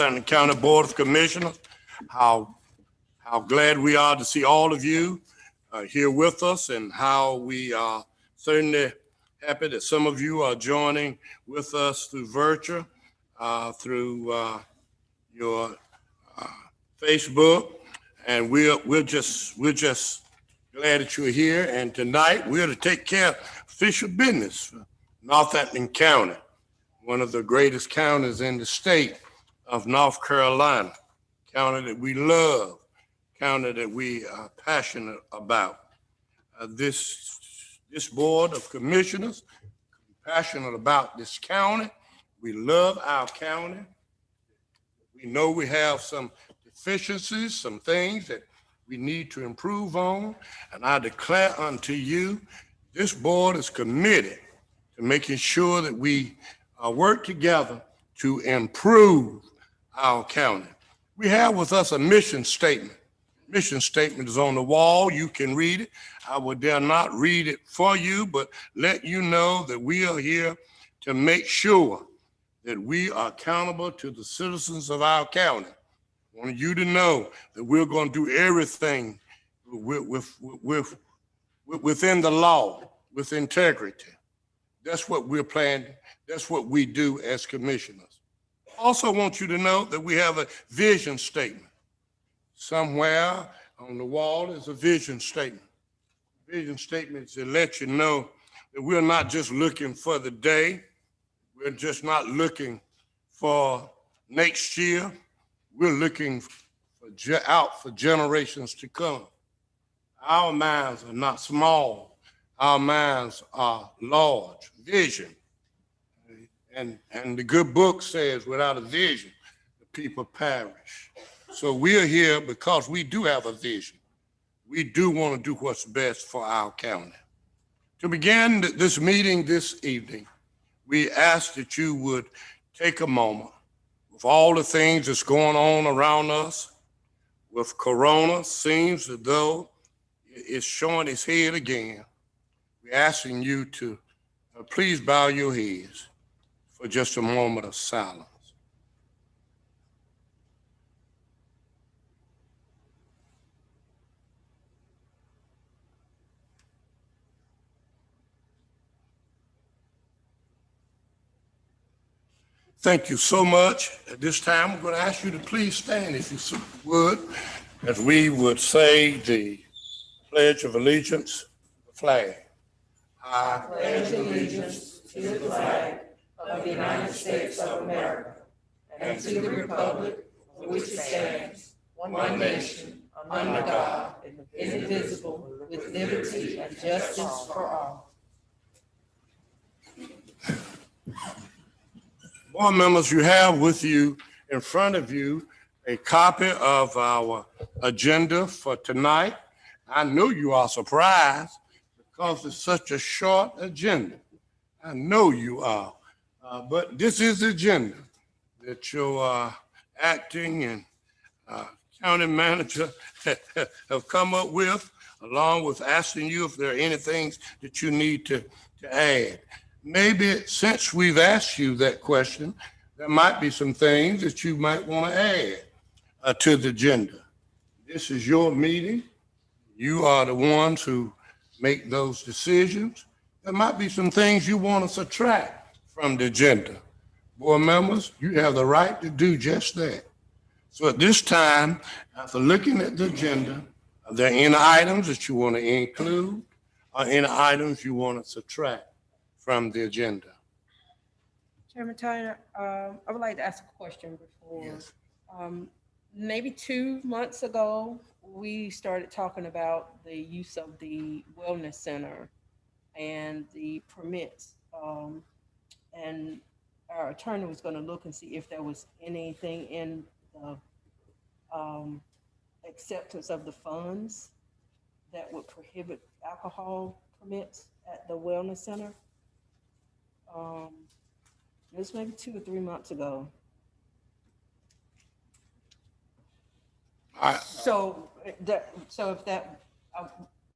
Northampton County Board of Commissioners. How glad we are to see all of you here with us, and how we are certainly happy that some of you are joining with us through virtual, through your Facebook, and we're just glad that you're here. And tonight we're to take care of official business for Northampton County, one of the greatest counties in the state of North Carolina, county that we love, county that we are passionate about. This Board of Commissioners, passionate about this county. We love our county. We know we have some deficiencies, some things that we need to improve on, and I declare unto you, this board is committed to making sure that we work together to improve our county. We have with us a mission statement. Mission statement is on the wall. You can read it. I will dare not read it for you, but let you know that we are here to make sure that we are accountable to the citizens of our county. I want you to know that we're going to do everything within the law, with integrity. That's what we're planning. That's what we do as commissioners. I also want you to know that we have a vision statement. Somewhere on the wall is a vision statement. Vision statement is to let you know that we're not just looking for the day. We're just not looking for next year. We're looking out for generations to come. Our minds are not small. Our minds are large. Vision. And the good book says, without a vision, the people perish. So we're here because we do have a vision. We do want to do what's best for our county. To begin this meeting this evening, we ask that you would take a moment with all the things that's going on around us. With Corona, seems as though it's showing its head again. We're asking you to please bow your heads for just a moment of silence. Thank you so much. At this time, I'm going to ask you to please stand, if you would, as we would say the Pledge of Allegiance, the flag. I pledge allegiance to the flag of the United States of America and to the republic for which it stands, one nation, under God, indivisible, with liberty and justice for all. Board members, you have with you, in front of you, a copy of our agenda for tonight. I know you are surprised because it's such a short agenda. I know you are. But this is the agenda that your acting and county manager have come up with, along with asking you if there are any things that you need to add. Maybe since we've asked you that question, there might be some things that you might want to add to the agenda. This is your meeting. You are the ones who make those decisions. There might be some things you want to subtract from the agenda. Board members, you have the right to do just that. So at this time, after looking at the agenda, are there any items that you want to include or any items you want to subtract from the agenda? Chairman Tyner, I would like to ask a question before. Yes. Maybe 2 months ago, we started talking about the use of the wellness center and the permits. And our attorney was going to look and see if there was anything in the acceptance of the funds that would prohibit alcohol permits at the wellness center. This maybe 2 or 3 months ago. So if that, I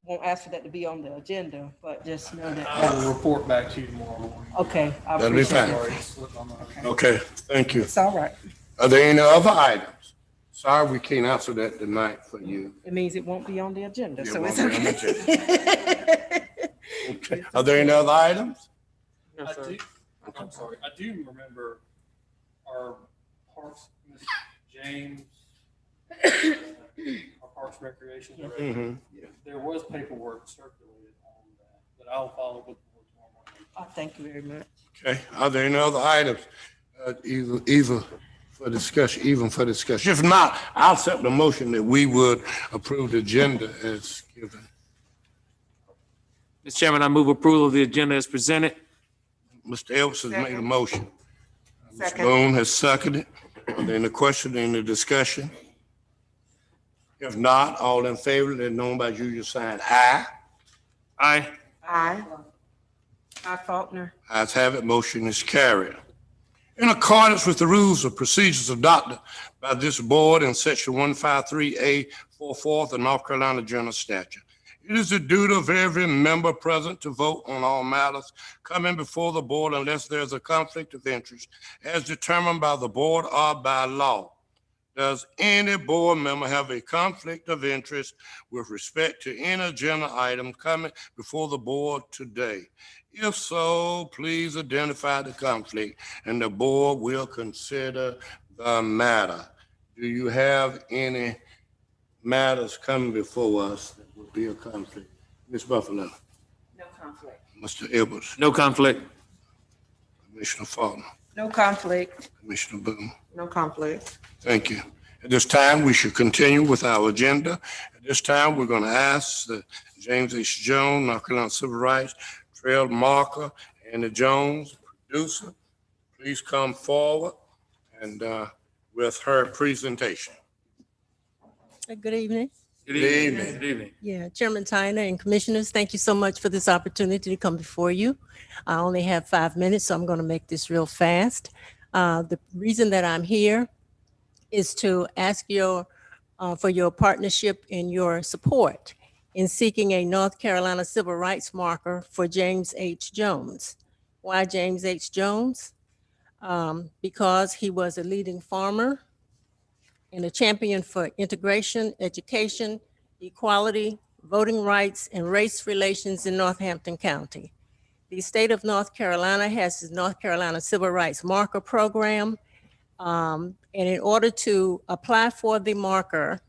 won't ask for that to be on the agenda, but just know that. I will report back to you tomorrow morning. Okay, I That'll be appreciate fine. it. Okay, thank you. It's all right. Are there any other items? Sorry, we can't answer that tonight for you. It means it won't be on the agenda, It so won't it's be on the okay. Okay. Are there any other items? No, I sir. do, I'm sorry, I do remember our Parks, Mr. James, our Parks Recreation Director. Mhm. There was paperwork circulated on that, but I'll follow up with the board tomorrow morning. Oh, thank you very much. Okay, are there any other items? Either for discussion, even for discussion. If not, I'll accept the motion that we would approve the agenda as given. Mr. Chairman, I move approval of the agenda as presented. Mr. Elvis has made a motion. Ms. Second. Boone has seconded. Are there any question, any discussion? If not, all in favor, let it known by usual sign aye. Aye. Aye. Aye, Faulkner. Ayes have it, motion is carried. In accordance with the rules of procedures adopted by this board in section 153A44 of the North Carolina General Statute, it is the duty of every member present to vote on all matters coming before the board unless there is a conflict of interest as determined by the board or by law. Does any board member have a conflict of interest with respect to any agenda item coming before the board today? If so, please identify the conflict and the board will consider the matter. Do you have any matters coming before us that would be a conflict? Ms. Buffalo, No conflict. Mr. Edwards, No conflict. Commissioner Faulkner, No conflict. Commissioner Boone. No conflict. Thank you. At this time, we should continue with our agenda. At this time, we're going to ask the James H. Jones, North Carolina Civil Rights Trail Marker, and the Jones producer, please come forward and with her presentation. Good evening. Good evening. Good evening. Yeah, Chairman Tyner and Commissioners, thank you so much for this opportunity to come before you. I only have 5 minutes, so I'm going to make this real fast. The reason that I'm here is to ask for your partnership and your support in seeking a North Carolina Civil Rights Marker for James H. Jones. Why James H. Jones? Because he was a leading farmer and a champion for integration, education, equality, voting rights, and race relations in Northampton County. The state of North Carolina has the North Carolina Civil Rights Marker Program. And in order to apply for the marker,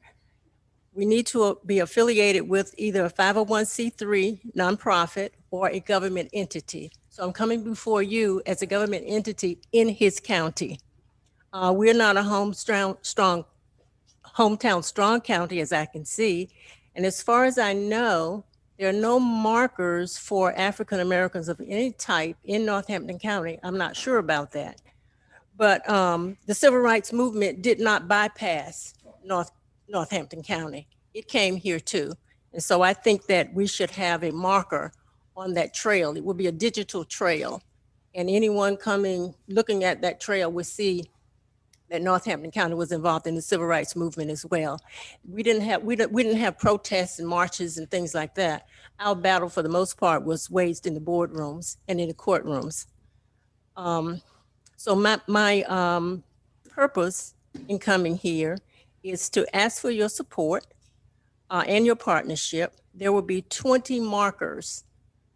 we need to be affiliated with either a 501c3 nonprofit or a government entity. So I'm coming before you as a government entity in his county. We're not a hometown strong county, as I can see. And as far as I know, there are no markers for African Americans of any type in Northampton County. I'm not sure about that. But the civil rights movement did not bypass Northampton County. It came here too. And so I think that we should have a marker on that trail. It will be a digital trail. And anyone looking at that trail will see that Northampton County was involved in the civil rights movement as well. We didn't have protests and marches and things like that. Our battle, for the most part, was waged in the boardrooms and in the courtrooms. So my purpose in coming here is to ask for your support and your partnership. There will be 20 markers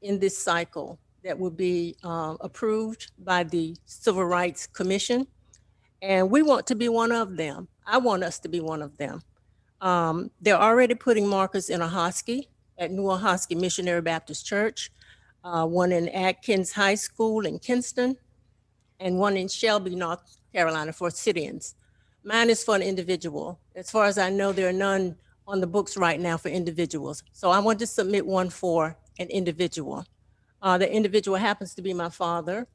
in this cycle that will be approved by the Civil Rights Commission. And we want to be one of them. I want us to be one of them. They're already putting markers in Ahoskie at New Ahoskie Missionary Baptist Church, one in Atkins High School in Kinston, and one in Shelby, North Carolina for Syrians. Mine is for an individual. As far as I know, there are none on the books right now for individuals. So I want to submit one for an individual. The individual happens to be my father.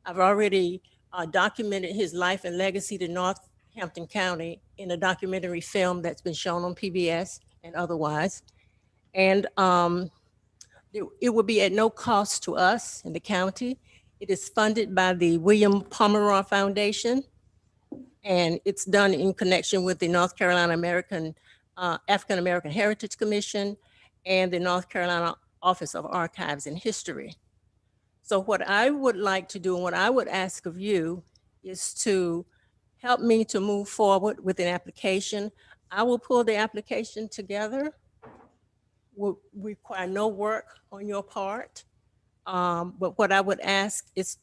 I've already documented his life and legacy to Northampton County in a documentary film that's been shown on PBS and otherwise. And it will be at no cost to us in the county. It is funded by the William Pomeroy Foundation, and it's done in connection with the North Carolina African American Heritage Commission and the North Carolina Office of Archives and History. So what I would like to do and what I would ask of you is to help me to move forward with an application. I will pull the application together. Will require no work on your part. But what I would ask is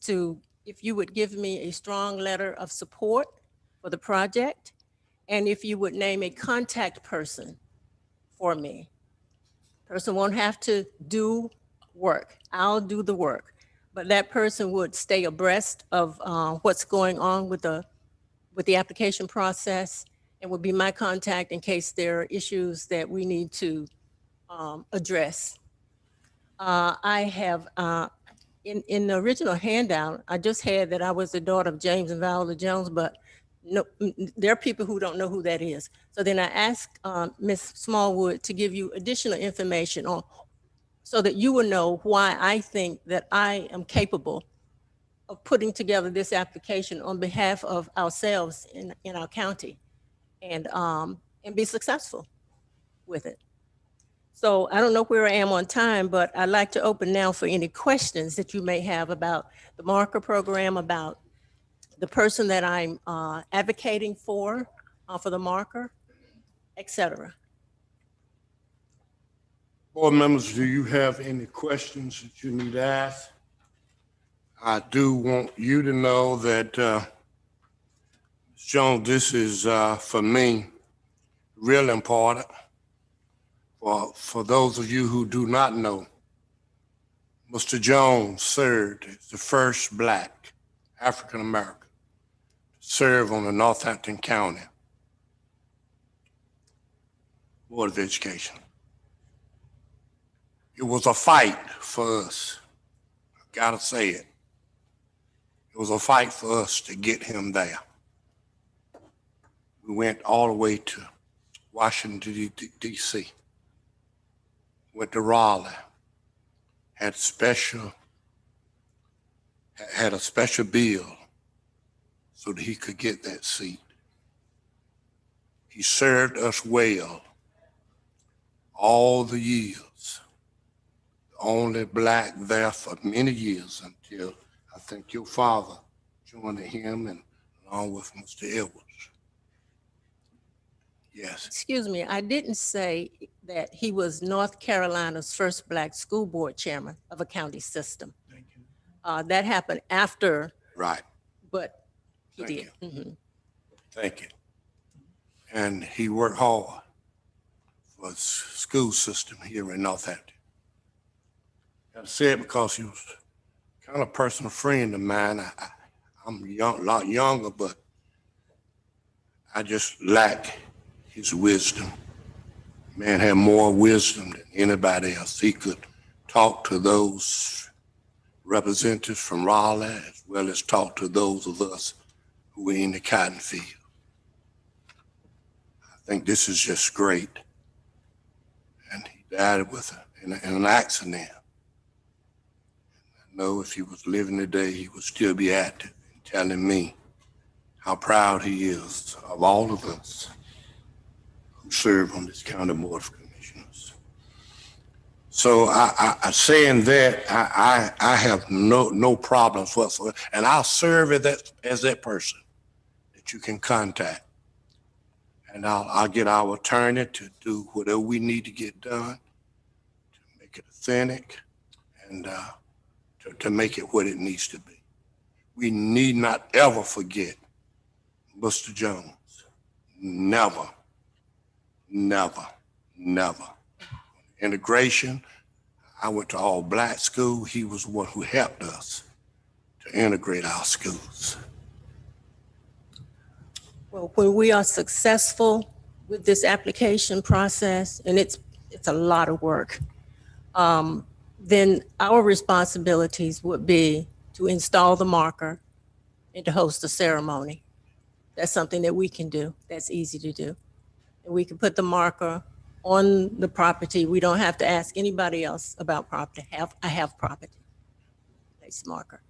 if you would give me a strong letter of support for the project, and if you would name a contact person for me. Person won't have to do work. I'll do the work. But that person would stay abreast of what's going on with the application process, and would be my contact in case there are issues that we need to address. I have, in the original handout, I just had that I was the daughter of James and Viola Jones, but no, there are people who don't know who that is. So then I asked Ms. Smallwood to give you additional information on, so that you will know why I think that I am capable of putting together this application on behalf of ourselves in our county, and be successful with it. So I don't know where I am on time, but I'd like to open now for any questions that you may have about the marker program, about the person that I'm advocating for the marker, et cetera. Board members, do you have any questions that you need to ask? I do want you to know that, Ms. Jones, this is, for me, real important. For those of you who do not know, Mr. Jones served as the first Black African-American to serve on the Northampton County Board of Education. It was a fight for us. I gotta say it. It was a fight for us to get him there. We went all the way to Washington, D.C., went to Raleigh, had a special bill so that he could get that seat. He served us well all the years. The only Black there for many years until I think your father joined him, and along with Mr. Edwards. Yes. Excuse me, I didn't say that he was North Carolina's first Black school board chairman of a county system. Thank you. That happened after, Right. but he Thank did. Mhm. Thank you. And he worked hard for the school system here in Northampton. I say it because he was kind of a personal friend of mine. I'm young, a lot younger, but I just lack his wisdom. Man had more wisdom than anybody else. He could talk to those representatives from Raleigh as well as talk to those of us who were in the cotton field. I think this is just great. And he died in an accident. I know if he was living today, he would still be active and telling me how proud he is of all of us who serve on this county board of commissioners. So I saying that, I have no problems whatsoever, and I'll serve as that person that you can contact. And I'll get our attorney to do whatever we need to get done to make it authentic and to make it what it needs to be. We need not ever forget Mr. Jones. Never, never, never. Integration, I went to all Black school. He was the one who helped us to integrate our schools. Well, when we are successful with this application process, and it's a lot of work, then our responsibilities would be to install the marker and to host a ceremony. That's something that we can do. That's easy to do. And we can put the marker on the property. We don't have to ask anybody else about property. I have property. Place marker.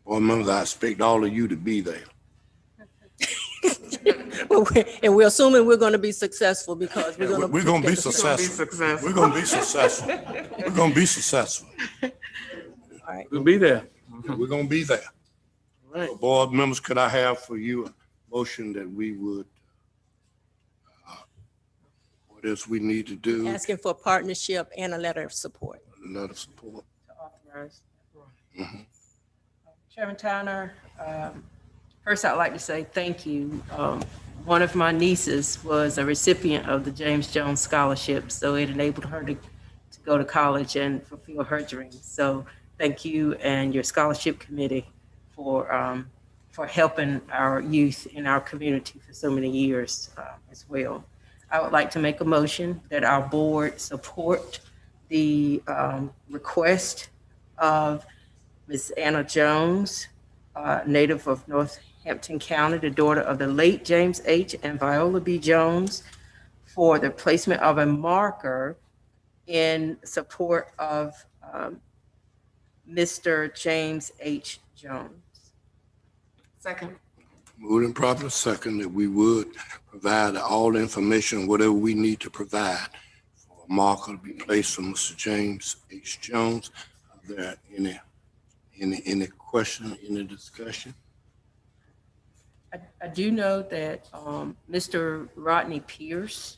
Board members, I expect all of you to be there. And we're assuming we're going to be successful because we're going to. We're going to be successful. We're going to be successful. We're going to be successful. All right. We'll be there. We're going to be there. All right. Board members, could I have for you motion that we would, what else we need to do? Asking for partnership and a letter of support. Letter of support. To authorize. Mhm. Chairman Towner, first I'd like to say thank you. One of my nieces was a recipient of the James Jones Scholarship, so it enabled her to go to college and fulfill her dreams. So thank you and your scholarship committee for helping our youth in our community for so many years as well. I would like to make a motion that our board support the request of Ms. Anna Jones, native of Northampton County, the daughter of the late James H. and Viola B. Jones, for the placement of a marker in support of Mr. James H. Jones. Second. Moved and properly second that we would provide all the information, whatever we need to provide for a marker to be placed on Mr. James H. Jones. Are there any question, any discussion? I do know that Mr. Rodney Pierce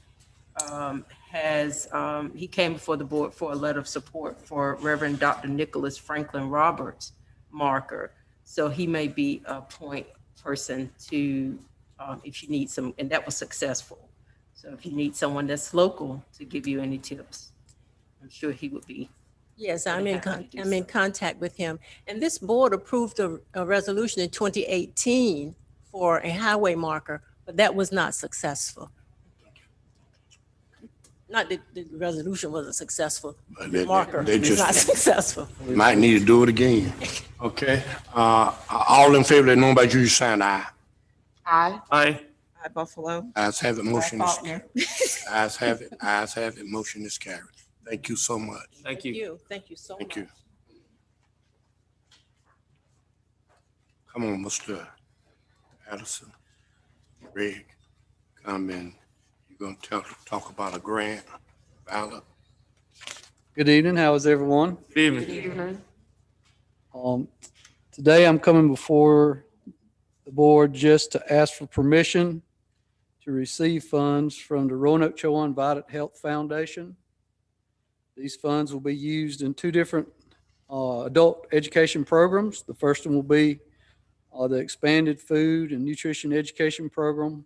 he came before the board for a letter of support for Reverend Dr. Nicholas Franklin Roberts marker. So he may be a point person to, if you need some, and that was successful. So if you need someone that's local to give you any tips, I'm sure he would be. Yes, Very I'm in, happy to do I'm in so. contact with him. And this board approved a resolution in 2018 for a highway marker, but that was not successful. Not that the resolution wasn't successful, But the marker they was not just successful. might need to do it again. Okay, all in favor, let know by you sign aye. Aye. Aye. Aye, Buffalo. Ayes have it, motion is, Faulkner. ayes have it, motion is carried. Thank you so much. Thank you. Thank you so much. Thank you. Come on, Mr. Addison. Greg, come in. You're gonna talk about a grant ballot. Good evening. How is everyone? Good evening. Today I'm coming before the board just to ask for permission to receive funds from the Roanoke Chowan Vidant Health Foundation. These funds will be used in two different adult education programs. The first one will be the expanded food and nutrition education program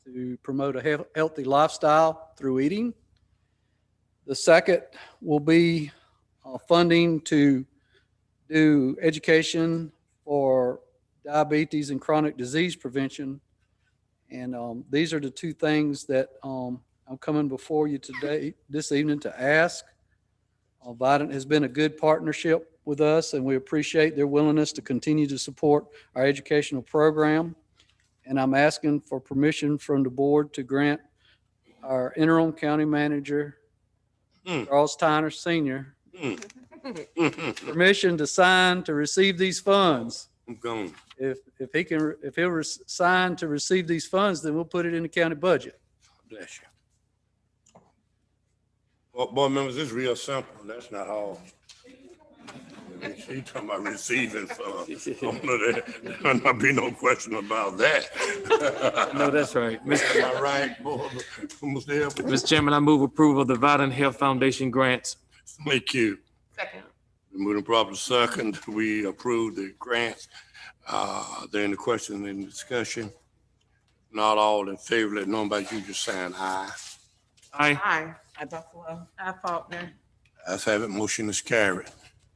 to promote a healthy lifestyle through eating. The second will be funding to do education for diabetes and chronic disease prevention. And these are the two things that I'm coming before you today, this evening, to ask. Vidant has been a good partnership with us, and we appreciate their willingness to continue to support our educational program. And I'm asking for permission from the board to grant our interim county manager, Charles Tyner Sr., permission to sign to receive these funds. I'm going. If he'll sign to receive these funds, then we'll put it in the county budget. Bless you. Well, board members, it's real simple. That's not all. She talking about receiving funds. There'll not be no question about that. No, that's right. All right, board, Mr. Hill, Mr. Chairman, I move approval of the Vidant Health Foundation grants. thank you. Second. Moving properly second, we approve the grants. There any questions in discussion? Not all in favor, let know by you just sign aye. Aye. Aye. Aye, Buffalo. Aye, Faulkner. Let's have it, motion is carried.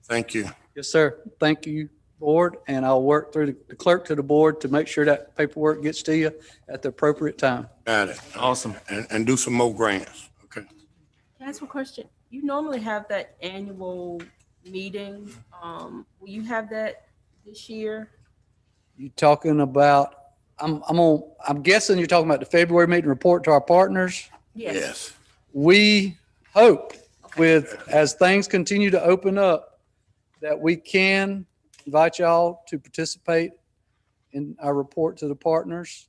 Thank you. Yes, sir. Thank you, board, and I'll work through the clerk to the board to make sure that paperwork gets to you at the appropriate time. Got it. Awesome. And do some more grants, okay? Can I ask a question? You normally have that annual meeting. Will you have that this year? You talking about, I'm guessing you're talking about the February meeting report to our partners. Yes. We hope as things continue to open up, that we can invite y'all to participate in our report to the partners.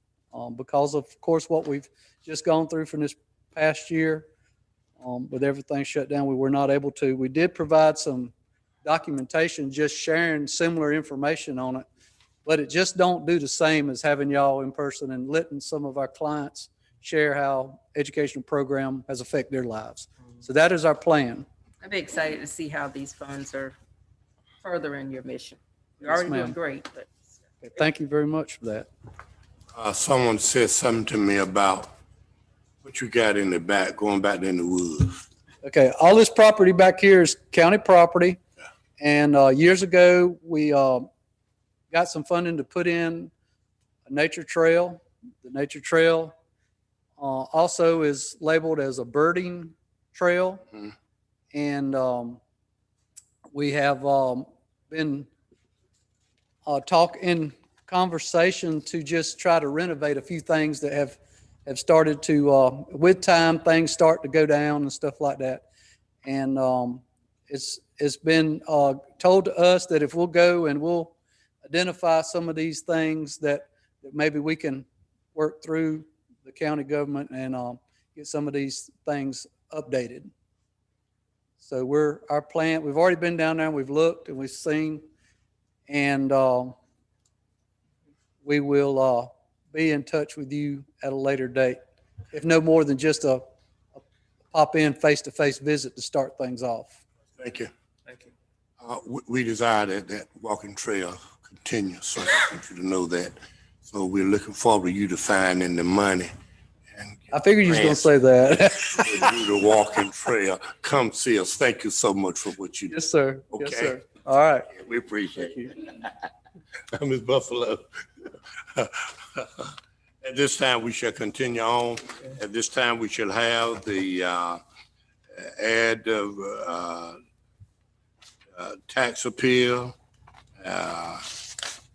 Because of course, what we've just gone through from this past year, with everything shut down, we were not able to. We did provide some documentation, just sharing similar information on it. but it just don't do the same as having y'all in person and letting some of our clients share how educational program has affected their lives. So that is our plan. I'd be excited to see how these funds are furthering your mission. You're Yes, already doing ma'am. great, but Okay, thank you very much for that. Someone said something to me about what you got in the back, going back in the woods. Okay, all this property back here is county property. And years ago, we got some funding to put in a nature trail. The nature trail also is labeled as a birding trail. Mhm. And we have been in conversation to just try to renovate a few things that have started to, with time, things start to go down and stuff like that. And it's been told to us that if we'll go and we'll identify some of these things that maybe we can work through the county government and get some of these things updated. So our plan, we've already been down there and we've looked and we've seen, and we will be in touch with you at a later date, if no more than just a pop-in face-to-face visit to start things off. Thank you. Thank you. We desire that walking trail continue, so I want you to know that. So we're looking forward to you to finding the money and I figured you was going to say that. do the walking trail. Come see us. Thank you so much for what you do. Yes, sir. Yes, Okay. sir. All right. We appreciate you. Ms. Buffalo. At this time, we shall continue on. At this time, we shall have the add of tax appeal,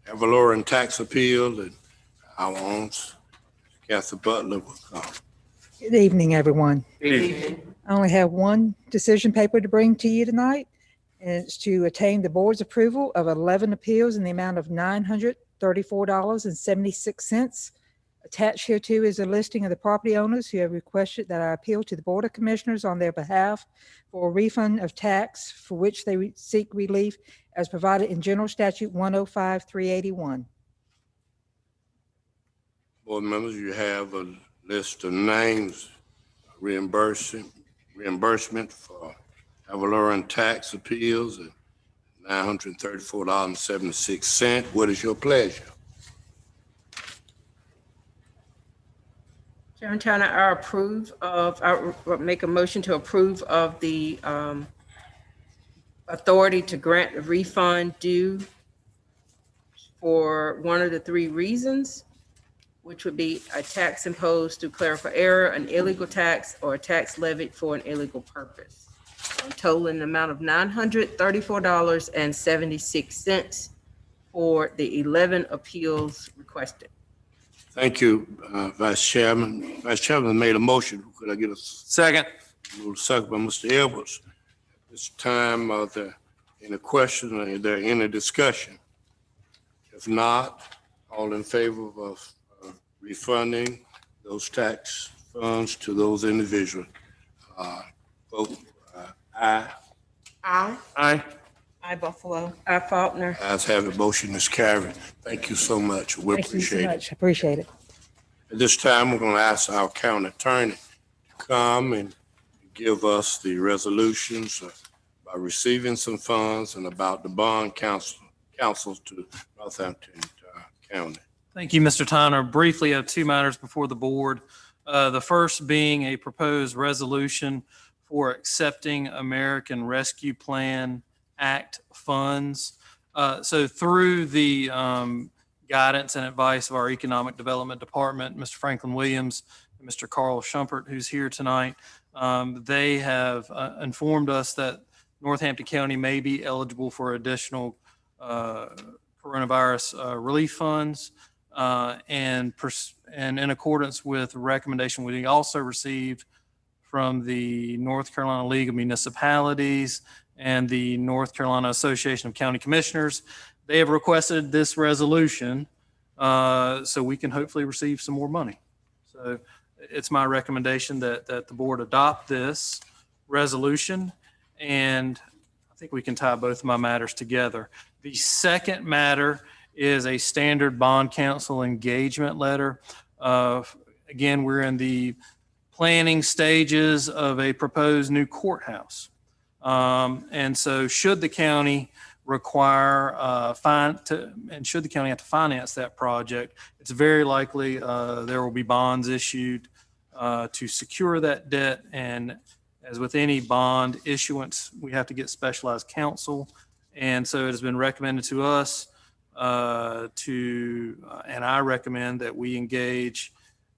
Avaloran tax appeal, and our own Kathy Butler will come. Good evening, everyone. Evening. I only have one decision paper to bring to you tonight, and it's to attain the board's approval of 11 appeals in the amount of $934.76. Attached hereto is a listing of the property owners who have requested that I appeal to the Board of Commissioners on their behalf for a refund of tax for which they seek relief as provided in General Statute 105-381. Board members, you have a list of names, reimbursement for Avaloran tax appeals at $934.76. What is your pleasure? Chairman Turner, I make a motion to approve of the authority to grant a refund due for one of the three reasons, which would be a tax imposed through clerical error, an illegal tax, or a tax levied for an illegal purpose. Totaling the amount of $934.76 for the 11 appeals requested. Thank you, Vice Chairman. Vice Chairman made a motion. Could I get a Second. second by Mr. Edwards? At this time, are there any questions? Are there any discussion? If not, all in favor of refunding those tax funds to those individuals, vote aye. Aye. Aye. Aye, Buffalo. Aye, Faulkner. Ayes have it, motion is carried. Thank you so much. We Thank you so appreciate it. much. Appreciate it. At this time, we're going to ask our county attorney to come and give us the resolutions by receiving some funds and about the bond councils to Northampton County. Thank you, Mr. Tyner. Briefly, I have two matters before the board. The first being a proposed resolution for accepting American Rescue Plan Act funds. So through the guidance and advice of our Economic Development Department, Mr. Franklin Williams and Mr. Carl Schumpert, who's here tonight, they have informed us that Northampton County may be eligible for additional coronavirus relief funds. And in accordance with recommendation we also received from the North Carolina League of Municipalities and the North Carolina Association of County Commissioners, they have requested this resolution so we can hopefully receive some more money. So it's my recommendation that the board adopt this resolution, and I think we can tie both of my matters together. The second matter is a standard bond counsel engagement letter. Again, we're in the planning stages of a proposed new courthouse. And so should the county require should the county have to finance that project, it's very likely there will be bonds issued to secure that debt. And as with any bond issuance, we have to get specialized counsel. And so it has been recommended to us and I recommend that we engage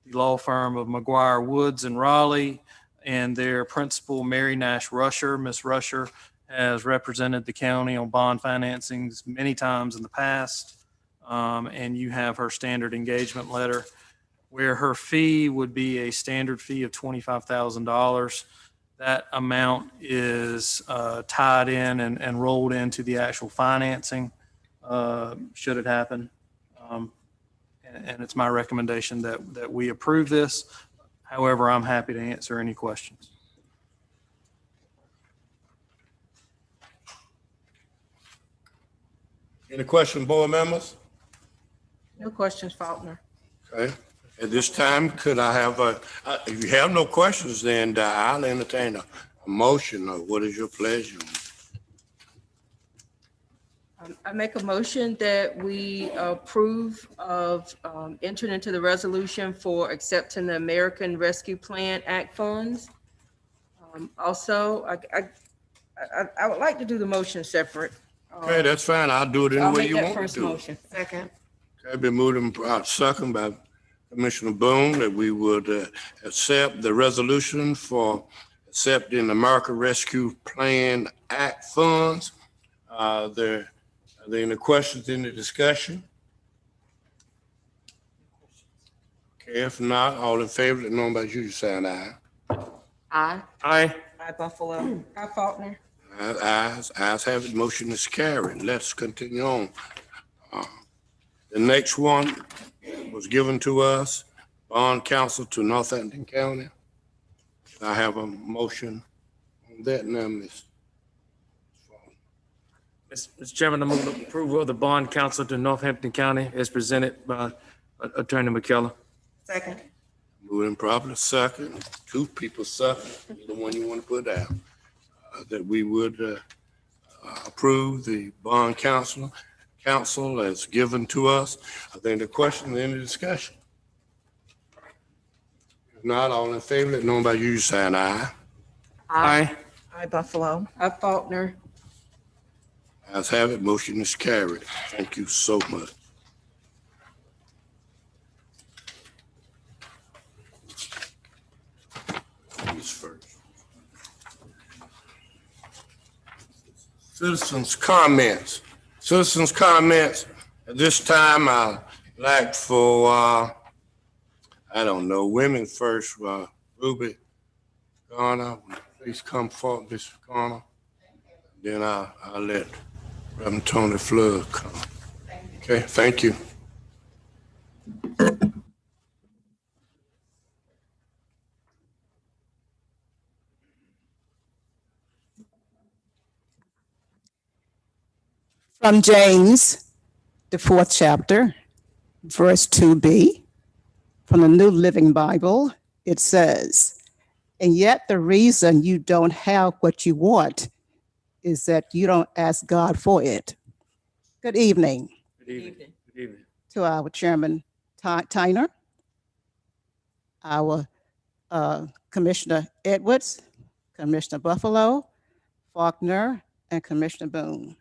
the law firm of McGuire Woods in Raleigh and their principal, Mary Nash Rusher. Ms. Rusher has represented the county on bond financings many times in the past. And you have her standard engagement letter where her fee would be a standard fee of $25,000. That amount is tied in and rolled into the actual financing should it happen. And it's my recommendation that we approve this. However, I'm happy to answer any questions. Any questions, board members? No questions, Faulkner. Okay. At this time, could I have if you have no questions, then I'll entertain a motion. Or what is your pleasure? I make a motion that we approve of entering into the resolution for accepting the American Rescue Plan Act funds. Also, I would like to do the motion separate. Okay, that's fine. I'll do it any I'll way make you that want first to. motion. Second. Okay, been moved and second by Commissioner Boone that we would accept the resolution for accepting American Rescue Plan Act funds. Are there any questions in the discussion? Okay, if not, all in favor, let know by you saying aye. Aye. Aye. Aye, Buffalo. Aye, Faulkner. Ayes have it, motion is carried. Let's continue on. The next one was given to us, bond counsel to Northampton County. I have a motion on that now, Ms. Mr. Chairman, I move approval of the bond counsel to Northampton County as presented by Attorney McKellar. Second. Moving properly, second, two people second, the one you want to put down. That we would approve the bond counsel as given to us. I think the question, any discussion? If not, all in favor, let know by you saying aye. Aye. Aye, Buffalo. Aye, Faulkner. Ayes have it, motion is carried. Thank you so much. Who's first? Citizens' comments. Citizens' comments. At this time, I'd like for, I don't know, women first. Ruby Garner, please come forward, Mr. Garner. Then I'll let Reverend Tony Flood come. Okay, thank you. From James, the 4th chapter, verse 2b, from the New Living Bible, it says, and yet the reason you don't have what you want is that you don't ask God for it. Good evening. Good evening. Good evening. To our Chairman Tyner, our Commissioner Edwards, Commissioner Buffalo, Faulkner, and Commissioner Boone,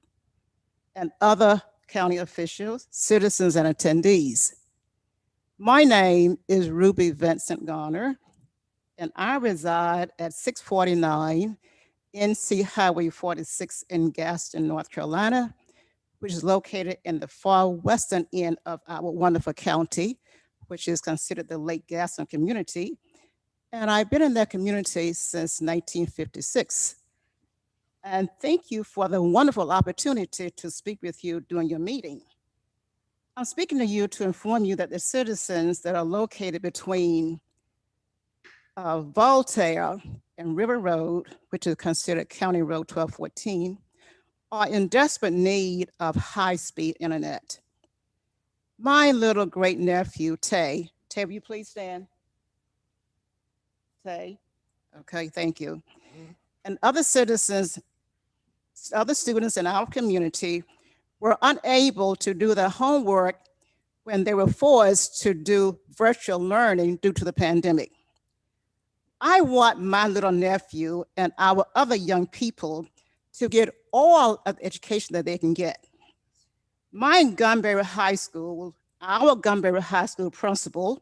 and other county officials, citizens, and attendees. My name is Ruby Vincent Garner, and I reside at 649 NC Highway 46 in Gaston, North Carolina, which is located in the far western end of our wonderful county, which is considered the Lake Gaston community. And I've been in that community since 1956. And thank you for the wonderful opportunity to speak with you during your meeting. I'm speaking to you to inform you that the citizens that are located between Voltaire and River Road, which is considered County Road 1214, are in desperate need of high-speed internet. My little great nephew, Tay. Tay, will you please stand? Tay. Okay, thank you. And other citizens, other students in our community were unable to do their homework when they were forced to do virtual learning due to the pandemic. I want my little nephew and our other young people to get all of the education that they can get. My Gunberry High School, our Gunberry High School principal,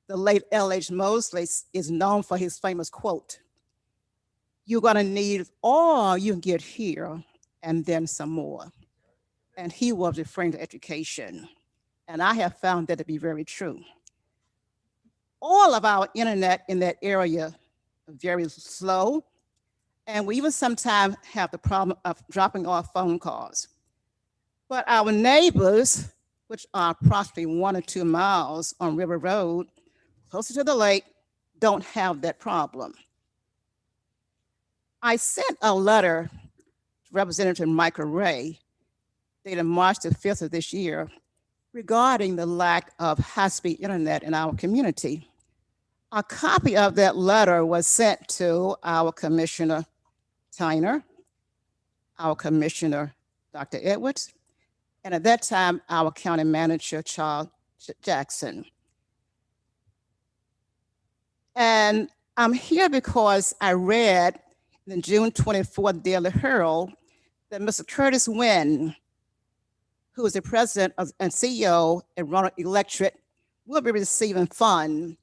the late L.H. Mosley, is known for his famous quote, "You're gonna need all you can get here and then some more." And he was referring to education. And I have found that to be very true. All of our internet in that area is very slow. And we even sometimes have the problem of dropping off phone calls. But our neighbors, which are approximately 1 or 2 miles on River Road, closer to the lake, don't have that problem. I sent a letter to Representative Michael Ray, dated March the 5th of this year, regarding the lack of high-speed internet in our community. A copy of that letter was sent to our Commissioner Tyner, our Commissioner Dr. Edwards, and at that time, our County Manager, Charles Jackson. And I'm here because I read in the June 24th Daily Herald that Mr. Curtis Wynn, who is the president and CEO at Roanoke Electric, will be receiving funds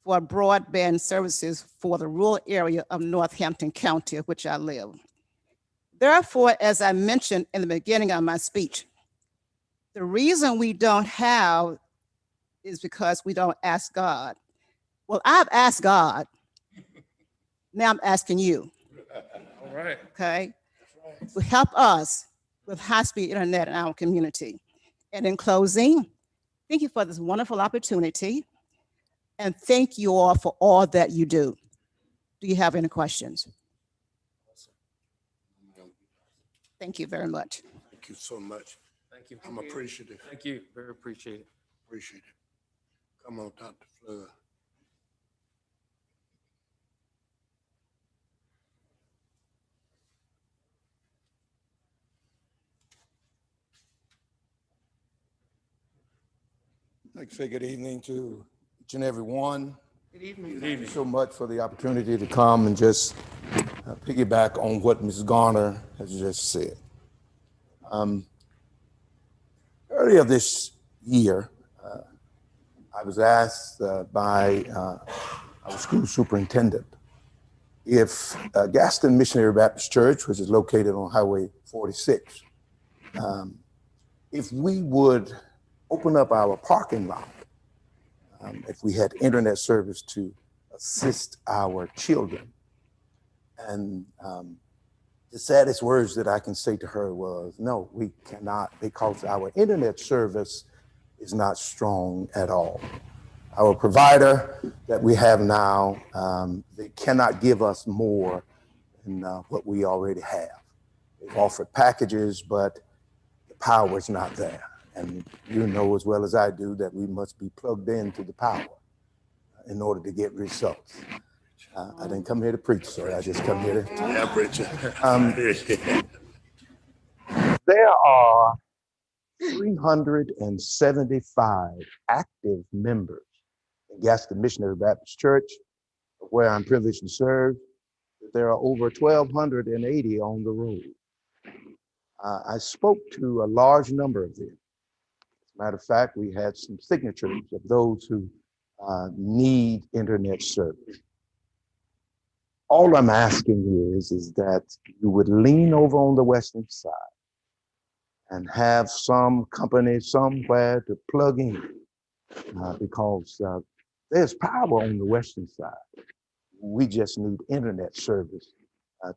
for broadband services for the rural area of Northampton County, of which I live. Therefore, as I mentioned in the beginning of my speech, the reason we don't have is because we don't ask God. Well, I've asked God. Now I'm asking you. All right. Okay? To help us with high-speed internet in our community. And in closing, thank you for this wonderful opportunity. And thank you all for all that you do. Do you have any questions? Thank you very much. Thank you so much. Thank you. I'm appreciative. Thank you. Very appreciate it. Appreciate it. Come on, Dr. Flood. I'd like to say good evening to each and every one. Good evening. Thank you so much for the opportunity to come and just piggyback on what Ms. Garner has just said. Earlier this year, I was asked by our school superintendent if Gaston Missionary Baptist Church, which is located on Highway 46, if we would open up our parking lot if we had internet service to assist our children. And the saddest words that I can say to her was, no, we cannot, because our internet service is not strong at all. Our provider that we have now, they cannot give us more than what we already have. They've offered packages, but the power is not there. And you know as well as I do that we must be plugged into the power in order to get results. I didn't come here to preach, sir. I just come here to. Yeah, preacher. There are 375 active members in Gaston Missionary Baptist Church, where I'm privileged to serve. There are over 1,280 on the road. I spoke to a large number of them. As a matter of fact, we had some signatures of those who need internet service. All I'm asking is that you would lean over on the western side and have some company somewhere to plug in because there's power on the western side. We just need internet service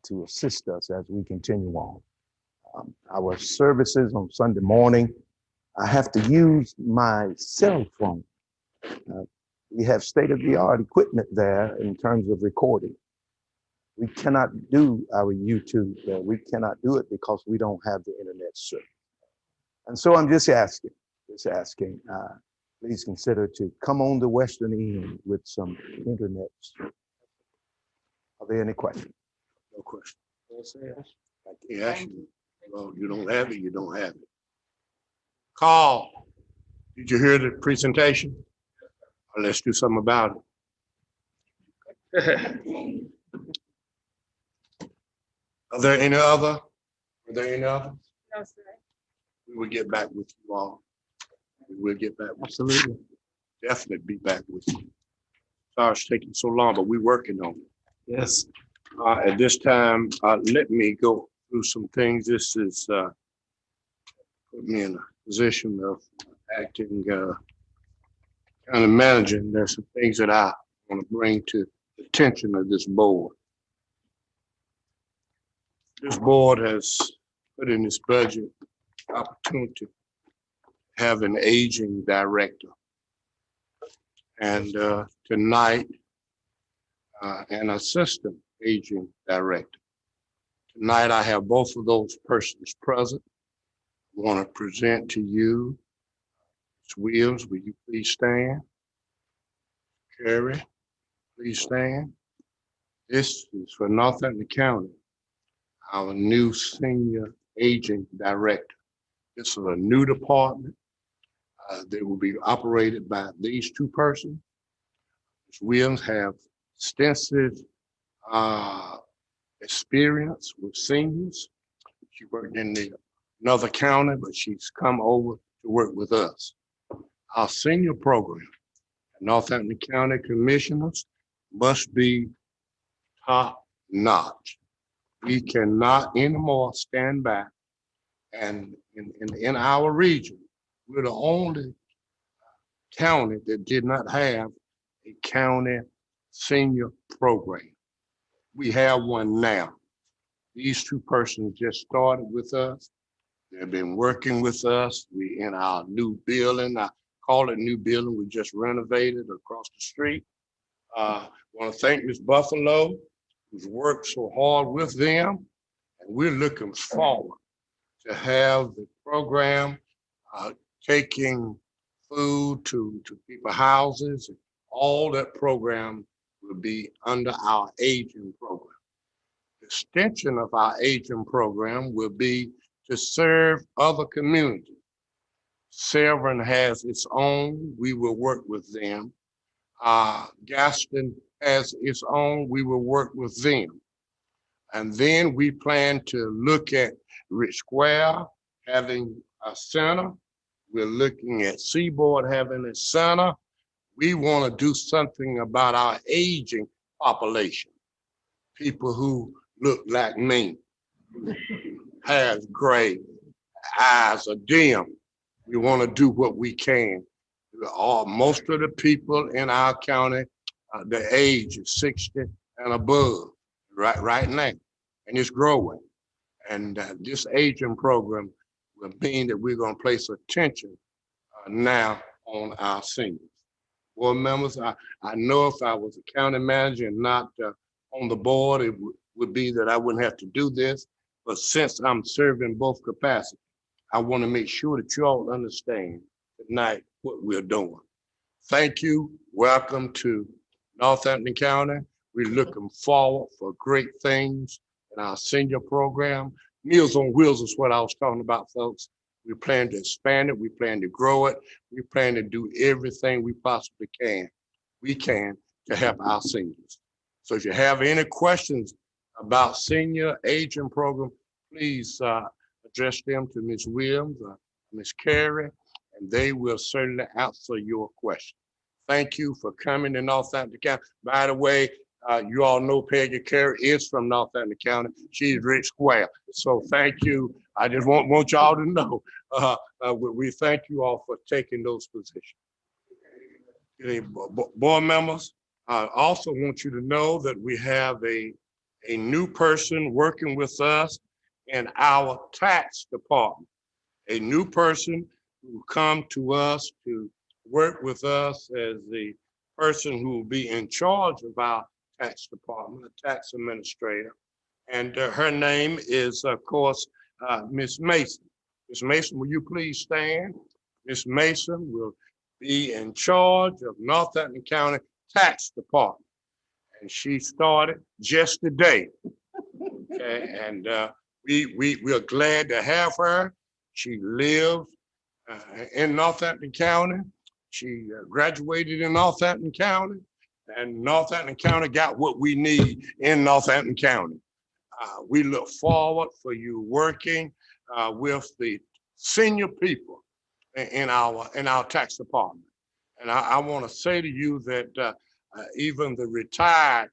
to assist us as we continue on. Our services on Sunday morning, I have to use my cell phone. We have state-of-the-art equipment there in terms of recording. We cannot do our YouTube there. We cannot do it because we don't have the internet service. And so I'm just asking just asking, please consider to come on the western end with some internet. Are there any questions? No question. Yes. Well, you don't have it, you don't have it. Carl, did you hear the presentation? Let's do something about it. Are there any other? Are there any other? No, sir. We will get back with you all. We will get back. Absolutely. Definitely be back with you. Sorry it's taking so long, but we're working on it. Yes. At this time, let me go through some things. This is put me in a position of acting kind of managing. There's some things that I want to bring to the attention of this board. This board has put in its budget opportunity to have an aging director. And tonight, an assistant aging director. Tonight, I have both of those persons present. I want to present to you, Ms. Williams, will you please stand? Carrie, please stand. This is for Northampton County, our new senior aging director. This is a new department. They will be operated by these two persons. Ms. Williams have extensive experience with seniors. She worked in another county, but she's come over to work with us. Our senior program, Northampton County Commissioners, must be top notch. We cannot anymore stand back, and in our region, we're the only county that did not have a county senior program. We have one now. These two persons just started with us. They've been working with us. We in our new building. I call it new building. We just renovated across the street. I want to thank Ms. Buffalo, who's worked so hard with them. And we're looking forward to have the program taking food to people's houses. All that program will be under our aging program. The extension of our aging program will be to serve other communities. Severn has its own, we will work with them. Gaston has its own, we will work with them. And then we plan to look at Rich Square having a center. We're looking at Seaboard having a center. We want to do something about our aging population. People who look like me, hair's gray, eyes are dim. We want to do what we can. Most of the people in our county, the age is 60 and above right now, and it's growing. And this aging program will mean that we're going to place attention now on our seniors. Board members, I know if I was a county manager and not on the board, it would be that I wouldn't have to do this. But since I'm serving both capacities, I want to make sure that you all understand tonight what we're doing. Thank you. Welcome to Northampton County. We're looking forward for great things in our senior program. Meals on Wheels is what I was talking about, folks. We plan to expand it. We plan to grow it. We plan to do everything we possibly can. We can to help our seniors. So if you have any questions about senior aging program, please address them to Ms. Williams, Ms. Carey, and they will certainly answer your question. Thank you for coming to Northampton County. By the way, you all know Peggy Carey is from Northampton County. She's Rich Square. So thank you. I just want y'all to know. We thank you all for taking those positions. Board members, I also want you to know that we have a new person working with us in our tax department. A new person who come to us to work with us as the person who will be in charge of our tax department, a tax administrator. And her name is, of course, Ms. Mason. Ms. Mason, will you please stand? Ms. Mason will be in charge of Northampton County Tax Department. And she started just today. Okay, and we are glad to have her. She lives in Northampton County. She graduated in Northampton County, and Northampton County got what we need in Northampton County. We look forward for you working with the senior people in our tax department. And I want to say to you that even the retired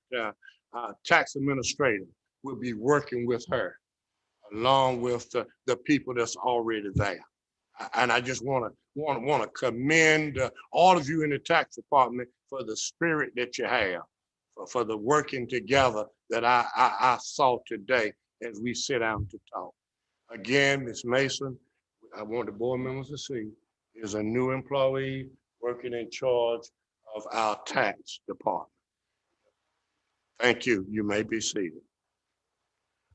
tax administrator will be working with her, along with the people that's already there. And I just want to commend all of you in the tax department for the spirit that you have, for the working together that I saw today as we sit down to talk. Again, Ms. Mason, I want the board members to see, is a new employee working in charge of our tax department. Thank you. You may be seated.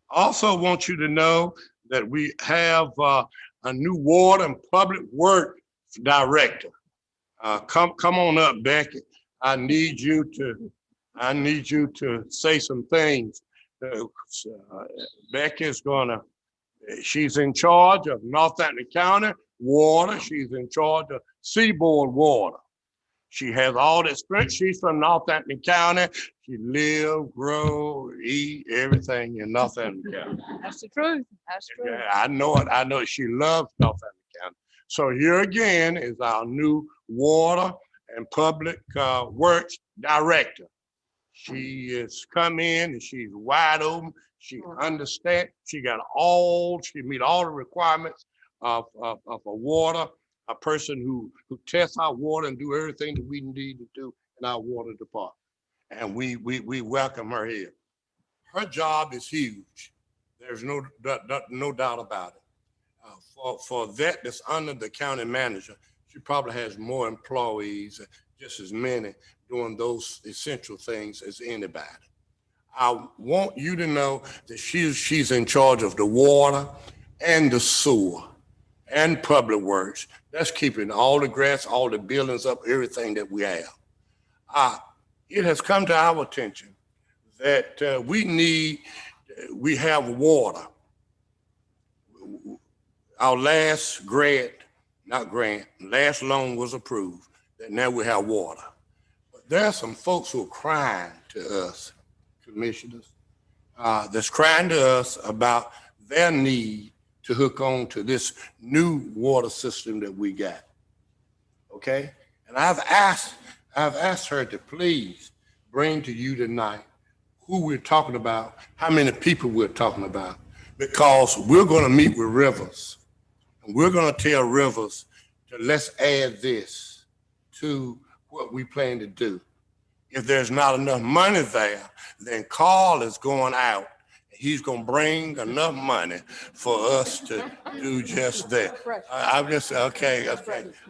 Also want you to know that we have a new water and public works director. Come on up, Becky. I need you to say some things. Becky is she's in charge of Northampton County water. She's in charge of Seaboard water. She has all the experience. She's from Northampton County. She live, grow, eat, everything in Northampton County. That's the truth. That's true. Yeah, I know it. I know she loves Northampton County. So here again is our new water and public works director. She has come in and she's wide open. She understands. She meet all the requirements of a water, a person who tests our water and do everything that we need to do in our water department. And we welcome her here. Her job is huge. There's no doubt about it. For that's under the county manager, she probably has more employees, just as many doing those essential things as anybody. I want you to know that she's in charge of the water and the sewer and public works. That's keeping all the grass, all the buildings up, everything that we have. It has come to our attention that we have water. Our last last loan was approved, that now we have water. But there are some folks who are crying to us, commissioners, that's crying to us about their need to hook on to this new water system that we got. Okay? And I've asked her to please bring to you tonight who we're talking about, how many people we're talking about, because we're going to meet with Rivers. And we're going to tell Rivers to let's add this to what we plan to do. If there's not enough money there, then Carl is going out. He's going to bring enough money for us to do just that. I'm just, okay.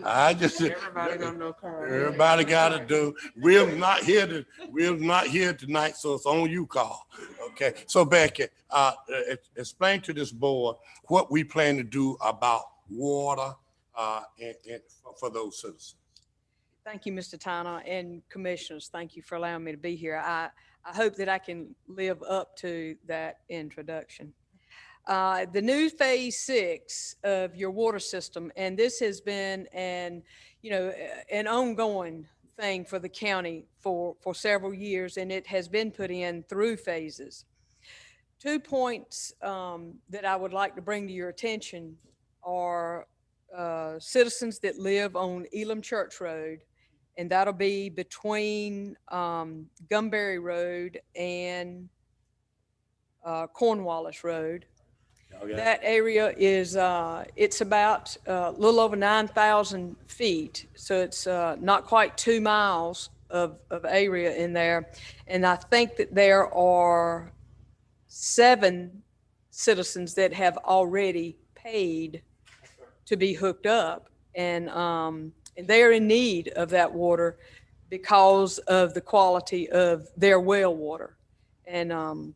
I just, everybody got to do. We're not here tonight, so it's on you, Carl. Okay, so Becky, explain to this board what we plan to do about water and for those citizens. Thank you, Mr. Tyner, and commissioners. Thank you for allowing me to be here. I hope that I can live up to that introduction. The new phase 6 of your water system, and this has been an ongoing thing for the county for several years, and it has been put in through phases. 2 points that I would like to bring to your attention are citizens that live on Elam Church Road, and that'll be between Gumberry Road and Cornwallis Road. Okay. That area is, it's about a little over 9,000 feet. So it's not quite 2 miles of area in there. And I think that there are 7 citizens that have already paid to be hooked up. And they're in need of that water because of the quality of their well water. And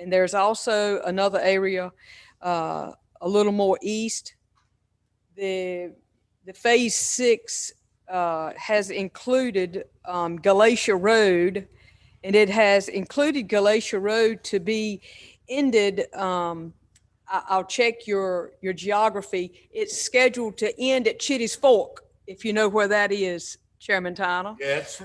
there's also another area a little more east. The the Phase 6 has included Galatia Road, and it has included Galatia Road to be ended. I'll check your geography. It's scheduled to end at Chitty's Fork, if you know where that is, Chairman Tyner. Yes.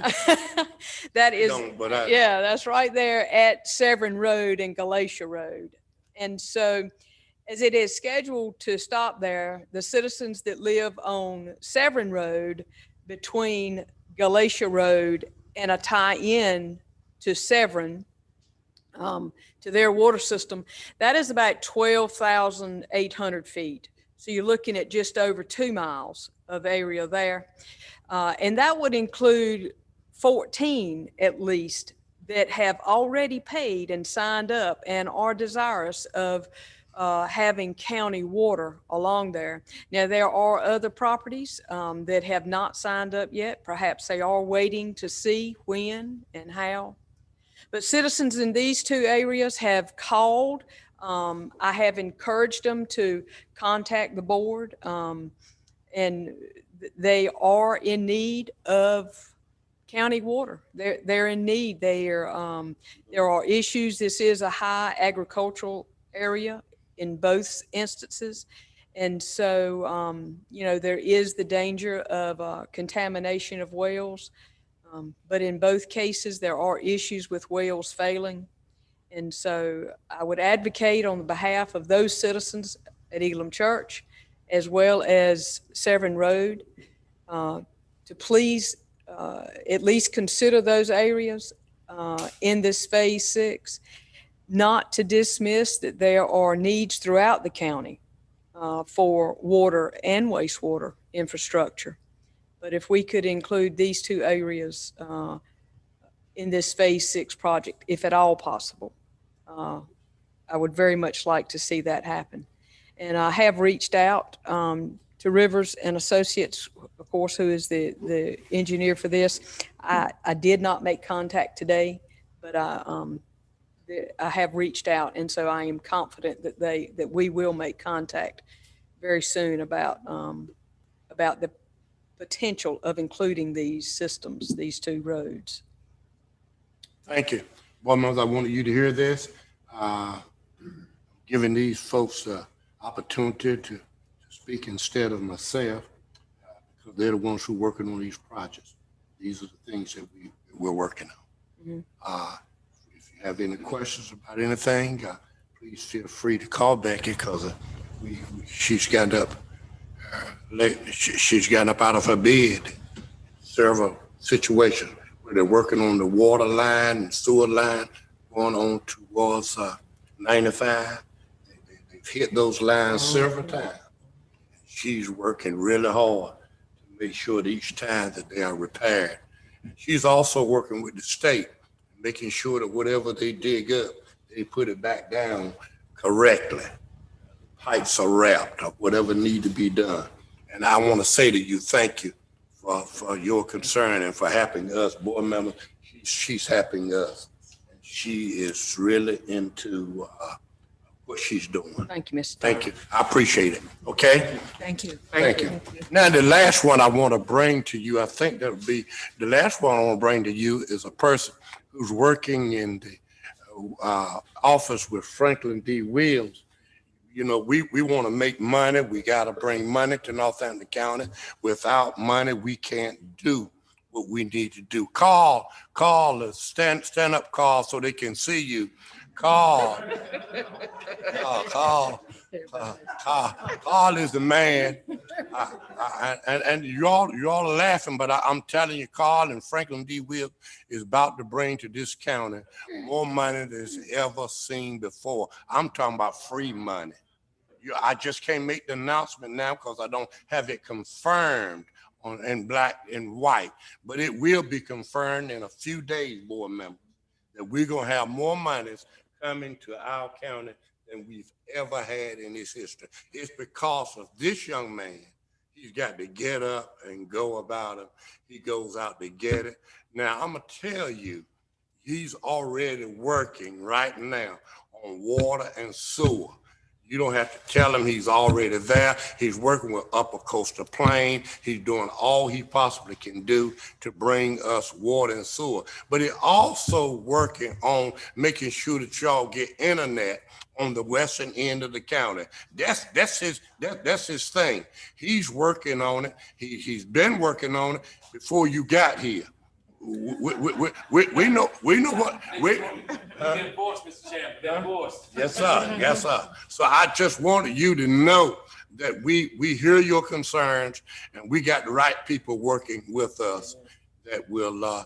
That is, Don't, but I- yeah, that's right there at Severn Road and Galatia Road. And so as it is scheduled to stop there, the citizens that live on Severn Road between Galatia Road and a tie-in to Severn, to their water system, that is about 12,800 feet. So you're looking at just over 2 miles of area there. And that would include 14 at least that have already paid and signed up and are desirous of having county water along there. Now, there are other properties that have not signed up yet. Perhaps they are waiting to see when and how. But citizens in these two areas have called. I have encouraged them to contact the board, and they are in need of county water. They're in need. There are issues. This is a high agricultural area in both instances. And so, you know, there is the danger of contamination of wells. But in both cases, there are issues with wells failing. And so I would advocate on behalf of those citizens at Elam Church, as well as Severn Road, to please at least consider those areas in this Phase 6, not to dismiss that there are needs throughout the county for water and wastewater infrastructure. But if we could include these two areas in this Phase 6 project, if at all possible, I would very much like to see that happen. And I have reached out to Rivers and Associates, of course, who is the engineer for this. I did not make contact today, but I have reached out, and so I am confident that we will make contact very soon about the potential of including these systems, these two roads. Thank you. Board members, I wanted you to hear this. Giving these folks the opportunity to speak instead of myself, because they're the ones who are working on these projects. These are the things that we're working on. If you have any questions about anything, please feel free to call Becky, because she's gotten up she's gotten up out of her bed. Several situations where they're working on the water line and sewer line going on towards 95. They've hit those lines several times. She's working really hard to make sure that each time that they are repaired. She's also working with the state, making sure that whatever they dig up, they put it back down correctly. Pipes are wrapped or whatever need to be done. And I want to say to you, thank you for your concern and for helping us, board members. She's helping us. She is really into what she's doing. Thank you, Mr. Thank you. I appreciate it. Okay? Thank you. Thank you. Now, the last one I want to bring to you, I think that would be, the last one I want to bring to you is a person who's working in the office with Franklin D. Wills. You know, we want to make money. We got to bring money to Northampton County. Without money, we can't do what we need to do. Call, stand up, call so they can see you. Call is the man. And you all are laughing, but I'm telling you, Carl and Franklin D. Wills is about to bring to this county more money than it's ever seen before. I'm talking about free money. I just can't make the announcement now because I don't have it confirmed in black and white, but it will be confirmed in a few days, board members, that we're going to have more monies coming to our county than we've ever had in its history. It's because of this young man. He's got to get up and go about it. He goes out to get it. Now, I'm going to tell you, he's already working right now on water and sewer. You don't have to tell him, he's already there. He's working with Upper Coastal Plain. He's doing all he possibly can do to bring us water and sewer. But he's also working on making sure that y'all get internet on the western end of the county. That's his thing. He's working on it. He's been working on it before you got here. We know what we. Mr. Chairman, Yes, sir. Yes, sir. So I just wanted you to know that we hear your concerns, and we got the right people working with us that will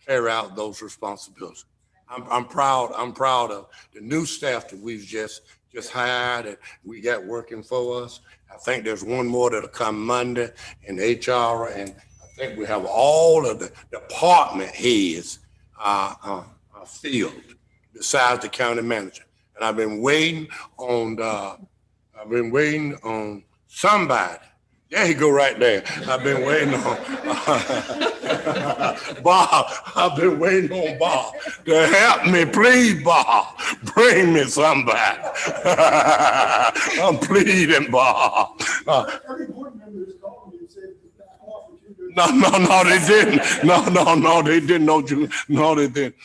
carry out those responsibilities. I'm proud of the new staff that we've just hired and we got working for us. I think there's one more that'll come Monday in HR, and I think we have all of the department heads filled besides the county manager. And I've been waiting on somebody. There you go right there. I've been waiting on Bob. I've been waiting on Bob to help me. Please, Bob, bring me somebody. I'm pleading, Bob. No, they didn't. No, they didn't know you. No, they didn't.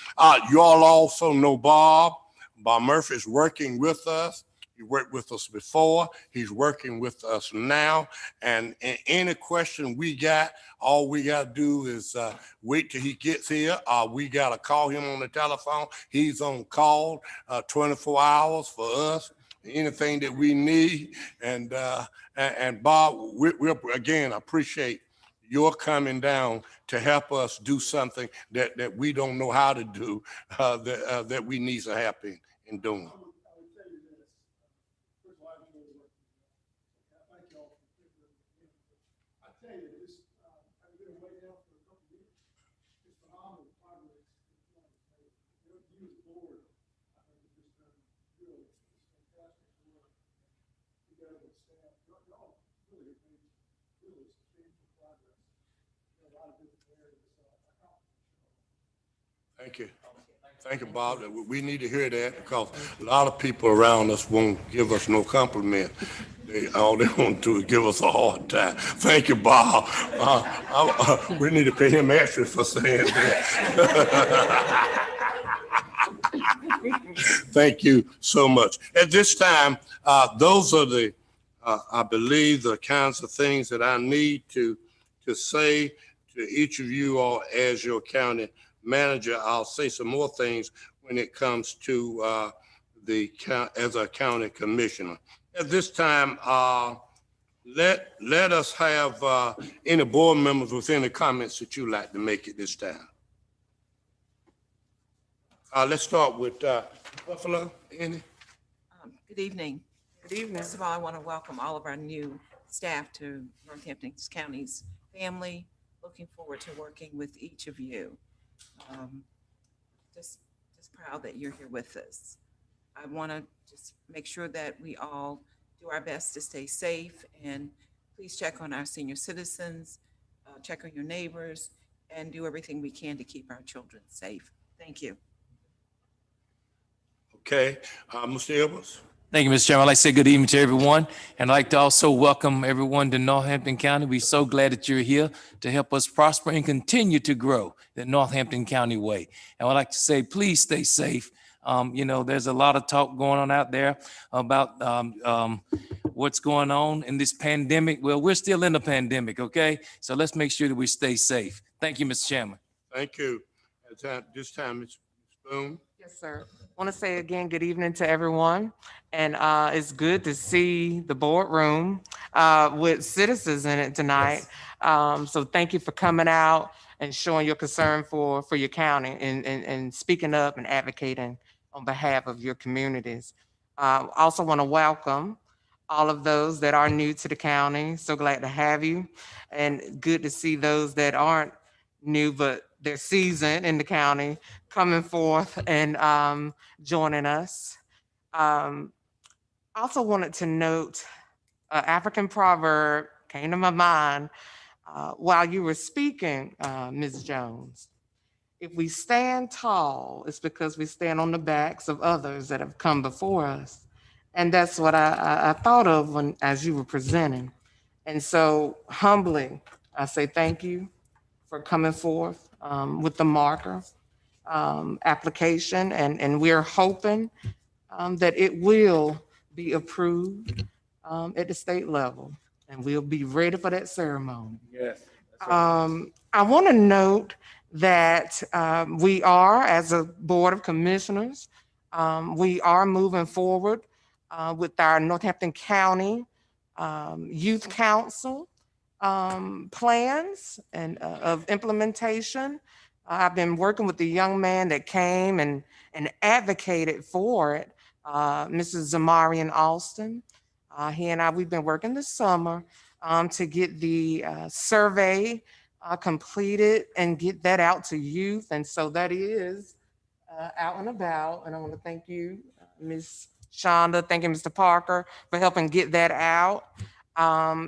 You all also know Bob. Bob Murphy is working with us. He worked with us before. He's working with us now. And any question we got, all we got to do is wait till he gets here. We got to call him on the telephone. He's on call 24 hours for us, anything that we need. And Bob, we'll again appreciate your coming down to help us do something that we don't know how to do, that we need some help in doing. Thank you. Thank you, Bob. We need to hear that because a lot of people around us won't give us no compliment. All they want to do is give us a hard time. Thank you, Bob. We need to pay him extra for saying that. Thank you so much. At this time, those are the, I believe, the kinds of things that I need to say to each of you all as your county manager. I'll say some more things when it comes to as a county commissioner. At this time, let us have any board members with any comments that you'd like to make at this time. Let's start with Buffalo. Any? Good evening. Good evening. First of all, I want to welcome all of our new staff to Northampton County's family. Looking forward to working with each of you. Just proud that you're here with us. I want to just make sure that we all do our best to stay safe, and please check on our senior citizens, check on your neighbors, and do everything we can to keep our children safe. Thank you. Okay, Mr. Edwards. Thank you, Mr. Chairman. I'd like to say good evening to everyone. And I'd like to also welcome everyone to Northampton County. We're so glad that you're here to help us prosper and continue to grow the Northampton County way. And I'd like to say, please stay safe. There's a lot of talk going on out there about what's going on in this pandemic. Well, we're still in the pandemic, okay? So let's make sure that we stay safe. Thank you, Mr. Chairman. Thank you. At this time, Ms. Boone. Yes, sir. I want to say again, good evening to everyone. And it's good to see the boardroom with citizens in it tonight. Yes. So thank you for coming out and showing your concern for your county and speaking up and advocating on behalf of your communities. I also want to welcome all of those that are new to the county. So glad to have you, and good to see those that aren't new, but they're seasoned in the county coming forth and joining us. Also wanted to note African proverb came to my mind while you were speaking, Ms. Jones. If we stand tall, it's because we stand on the backs of others that have come before us. And that's what I thought of when, as you were presenting. And so humbly, I say thank you for coming forth with the marker application. And we're hoping that it will be approved at the state level. And we'll be ready for that ceremony. Yes. I want to note that we are, as a Board of Commissioners, we are moving forward with our Northampton County Youth Council plans and of implementation. I've been working with the young man that came and advocated for it, Mrs. Zamarian Alston. He and I, we've been working this summer to get the survey completed and get that out to youth. And so that is out and about. And I want to thank you, Ms. Shonda, thank you, Mr. Parker, for helping get that out.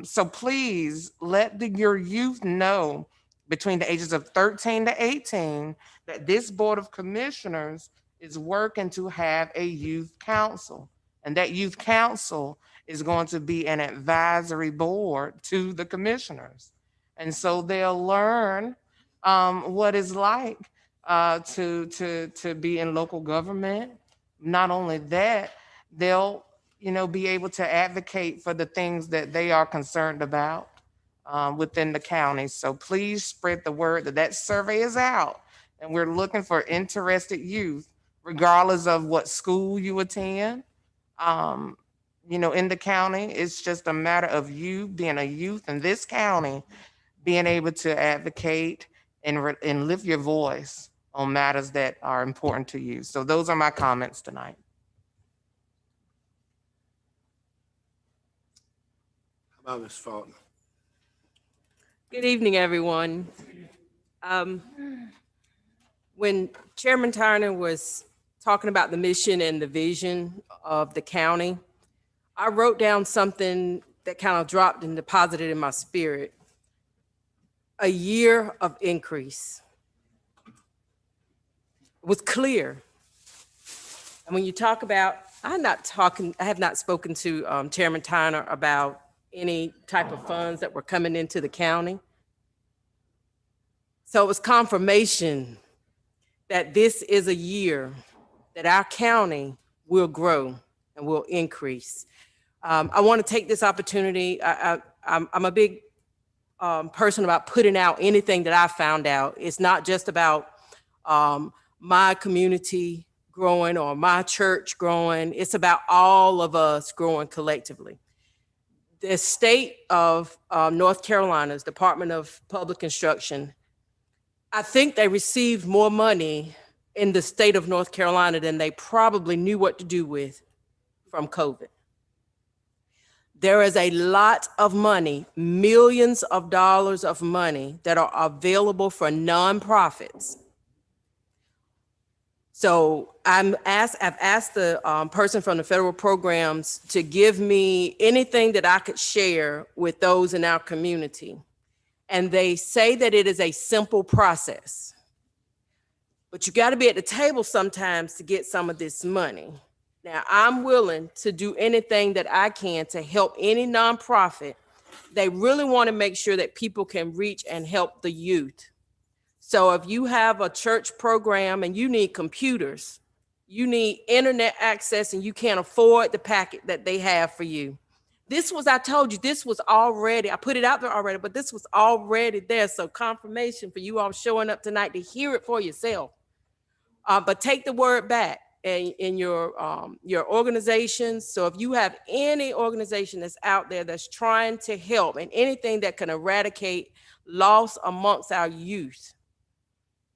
So please let your youth know between the ages of 13 to 18 that this Board of Commissioners is working to have a youth council. And that youth council is going to be an advisory board to the commissioners. And so they'll learn what it's like to be in local government. Not only that, they'll be able to advocate for the things that they are concerned about within the county. So please spread the word that that survey is out, and we're looking for interested youth, regardless of what school you attend. In the county, it's just a matter of you being a youth in this county, being able to advocate and lift your voice on matters that are important to you. So those are my comments tonight. How about Ms. Faulkner? Good evening, everyone. When Chairman Turner was talking about the mission and the vision of the county, I wrote down something that kind of dropped and deposited in my spirit. A year of increase. It was clear. And when you talk about, I have not spoken to Chairman Tyner about any type of funds that were coming into the county. So it was confirmation that this is a year that our county will grow and will increase. I want to take this opportunity. I'm a big person about putting out anything that I found out. It's not just about my community growing or my church growing. It's about all of us growing collectively. The state of North Carolina's Department of Public Instruction, I think they received more money in the state of North Carolina than they probably knew what to do with from COVID. There is a lot of money, millions of dollars of money that are available for nonprofits. So I've asked the person from the federal programs to give me anything that I could share with those in our community. And they say that it is a simple process, but you got to be at the table sometimes to get some of this money. Now, I'm willing to do anything that I can to help any nonprofit. They really want to make sure that people can reach and help the youth. So if you have a church program and you need computers, you need internet access, and you can't afford the packet that they have for you. This was, I told you, this was already, I put it out there already, but this was already there. So confirmation for you all showing up tonight to hear it for yourself. But take the word back in your organizations. So if you have any organization that's out there that's trying to help and anything that can eradicate loss amongst our youth,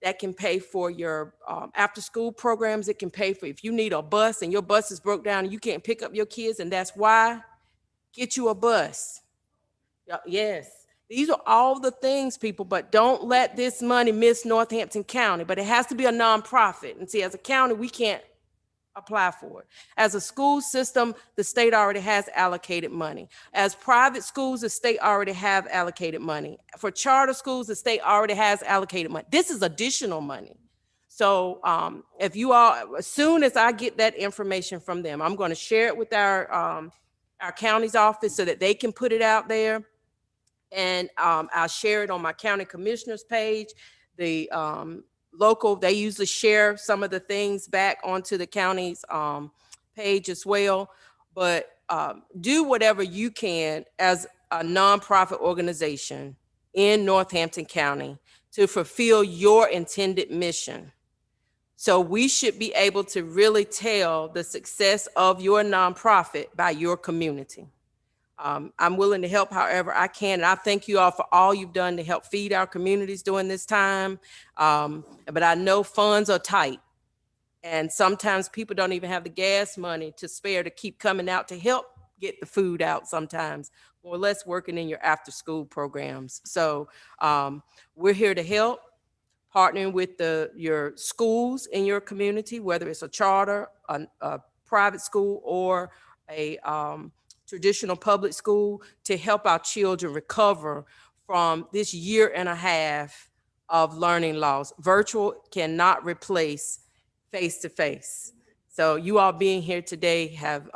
that can pay for your after school programs, it can pay for if you need a bus and your bus is broke down and you can't pick up your kids and that's why, get you a bus. Yes, these are all the things, people, but don't let this money miss Northampton County, but it has to be a nonprofit. And see, as a county, we can't apply for it. As a school system, the state already has allocated money. As private schools, the state already have allocated money. For charter schools, the state already has allocated money. This is additional money. So if you all, as soon as I get that information from them, I'm going to share it with our county's office so that they can put it out there. And I'll share it on my county commissioner's page. The local, they usually share some of the things back onto the county's page as well. But do whatever you can as a nonprofit organization in Northampton County to fulfill your intended mission. So we should be able to really tell the success of your nonprofit by your community. I'm willing to help however I can. And I thank you all for all you've done to help feed our communities during this time. But I know funds are tight. And sometimes people don't even have the gas money to spare to keep coming out to help get the food out sometimes, or less working in your after school programs. So we're here to help, partnering with your schools in your community, whether it's a charter, a private school, or a traditional public school, to help our children recover from this year and a half of learning loss. Virtual cannot replace face-to-face. So you all being here today have,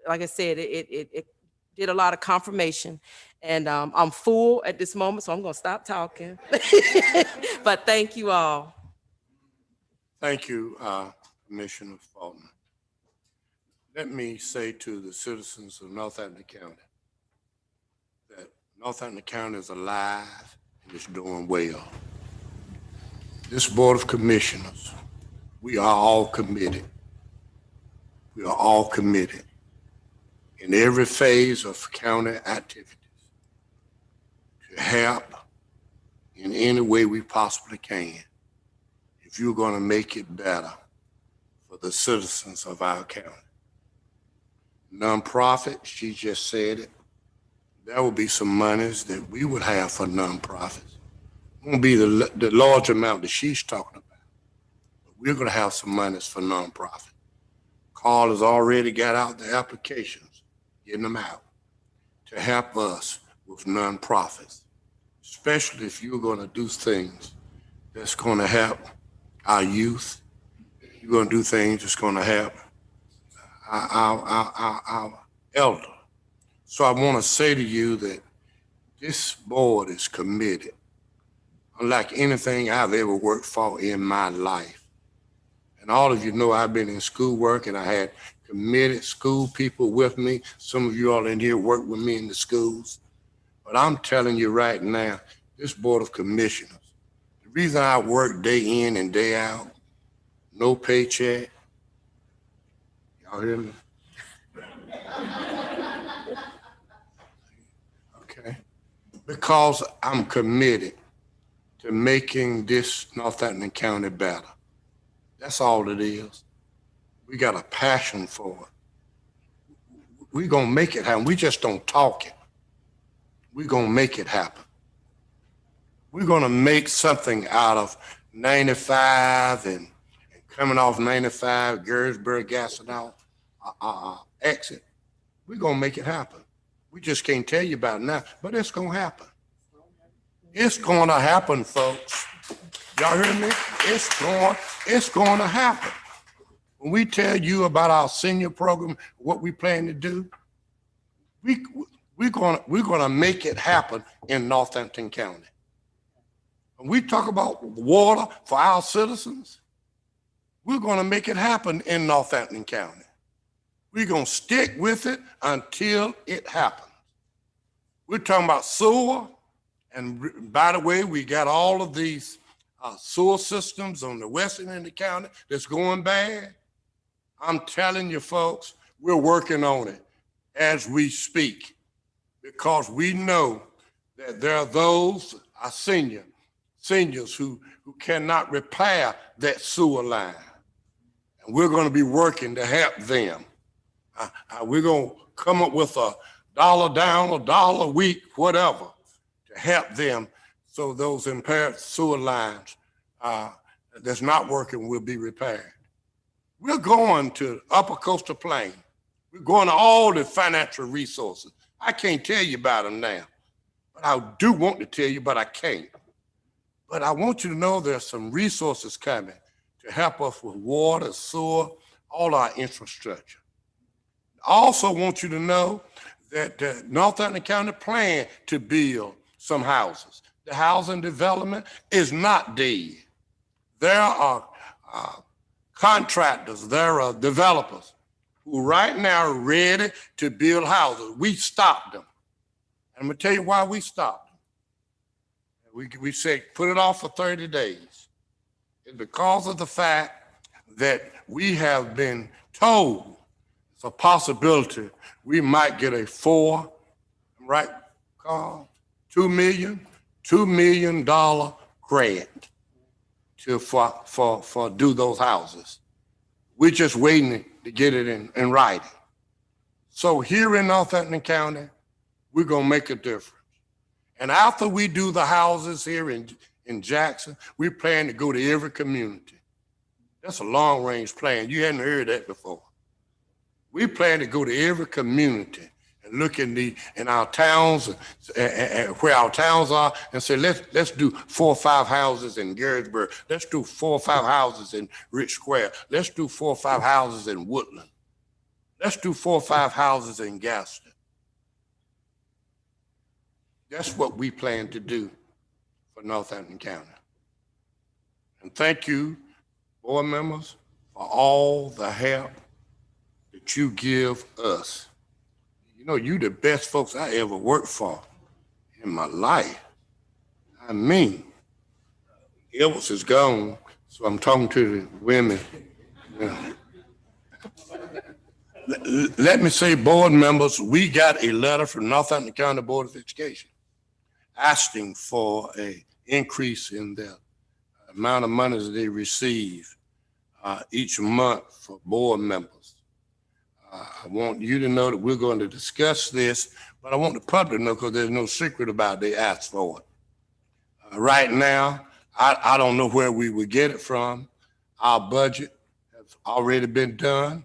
like I said, it did a lot of confirmation. And I'm full at this moment, so I'm gonna stop talking. But thank you all. Thank you, Commissioner Faulkner. Let me say to the citizens of Northampton County that Northampton County is alive and it's doing well. This Board of Commissioners, we are all committed. We are all committed in every phase of county activities to help in any way we possibly can if you're going to make it better for the citizens of our county. Nonprofit, she just said it, there will be some monies that we would have for nonprofits. It won't be the large amount that she's talking about. We're going to have some monies for nonprofit. Carl has already got out the applications, getting them out to help us with nonprofits, especially if you're going to do things that's going to help our youth. You're going to do things that's going to help our elder. So I want to say to you that this board is committed, unlike anything I've ever worked for in my life. And all of you know I've been in schoolwork and I had committed school people with me. Some of you all in here work with me in the schools. But I'm telling you right now, this Board of Commissioners, the reason I work day in and day out, no paycheck, y'all hear me? Okay. Because I'm committed to making this Northampton County better. That's all it is. We got a passion for it. We're gonna make it happen. We just don't talk it. We're gonna make it happen. We're gonna make something out of 95 and coming off 95, Gettysburg, Gastonau, exit. We're gonna make it happen. We just can't tell you about it now, but it's gonna happen. It's gonna happen, folks. Y'all hear me? It's going to happen. When we tell you about our senior program, what we plan to do, we're gonna make it happen in Northampton County. When we talk about water for our citizens, we're gonna make it happen in Northampton County. We're gonna stick with it until it happens. We're talking about sewer, and by the way, we got all of these sewer systems on the western end of the county that's going bad. I'm telling you folks, we're working on it as we speak because we know that there are those, our seniors who cannot repair that sewer line. And we're gonna be working to help them. We're gonna come up with $1 down, $1 a week, whatever, to help them so those impaired sewer lines that's not working will be repaired. We're going to Upper Coastal Plain. We're going to all the financial resources. I can't tell you about them now, but I do want to tell you, but I can't. But I want you to know there's some resources coming to help us with water, sewer, all our infrastructure. I also want you to know that Northampton County plan to build some houses. The housing development is not dead. There are contractors, there are developers who right now are ready to build houses. We stopped them. And I'm gonna tell you why we stopped them. We said, put it off for 30 days. It's because of the fact that we have been told it's a possibility we might get a right, Carl? $2 million grant for do those houses. We're just waiting to get it in writing. So here in Northampton County, we're gonna make a difference. And after we do the houses here in Jackson, we plan to go to every community. That's a long-range plan. You hadn't heard that before. We plan to go to every community and look in our towns and where our towns are and say, let's do 4 or 5 houses in Garrettsburg. Let's do 4 or 5 houses in Rich Square. Let's do 4 or 5 houses in Woodland. Let's do 4 or 5 houses in Gaston. That's what we plan to do for Northampton County. And thank you, board members, for all the help that you give us. You know, you the best folks I ever worked for in my life. I mean, Elvis is gone, so I'm talking to the women. Let me say, board members, we got a letter from Northampton County Board of Education asking for an increase in the amount of money that they receive each month for board members. I want you to know that we're going to discuss this, but I want the public to know because there's no secret about it. They asked for it. Right now, I don't know where we would get it from. Our budget has already been done.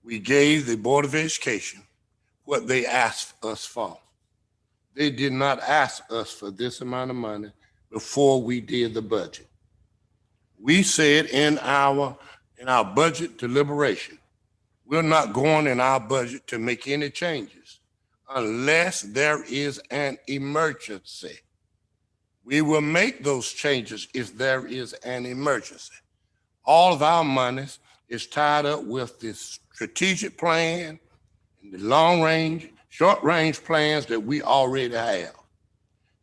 We gave the Board of Education what they asked us for. They did not ask us for this amount of money before we did the budget. We said in our budget deliberation, we're not going in our budget to make any changes unless there is an emergency. We will make those changes if there is an emergency. All of our monies is tied up with this strategic plan and the long range, short range plans that we already have.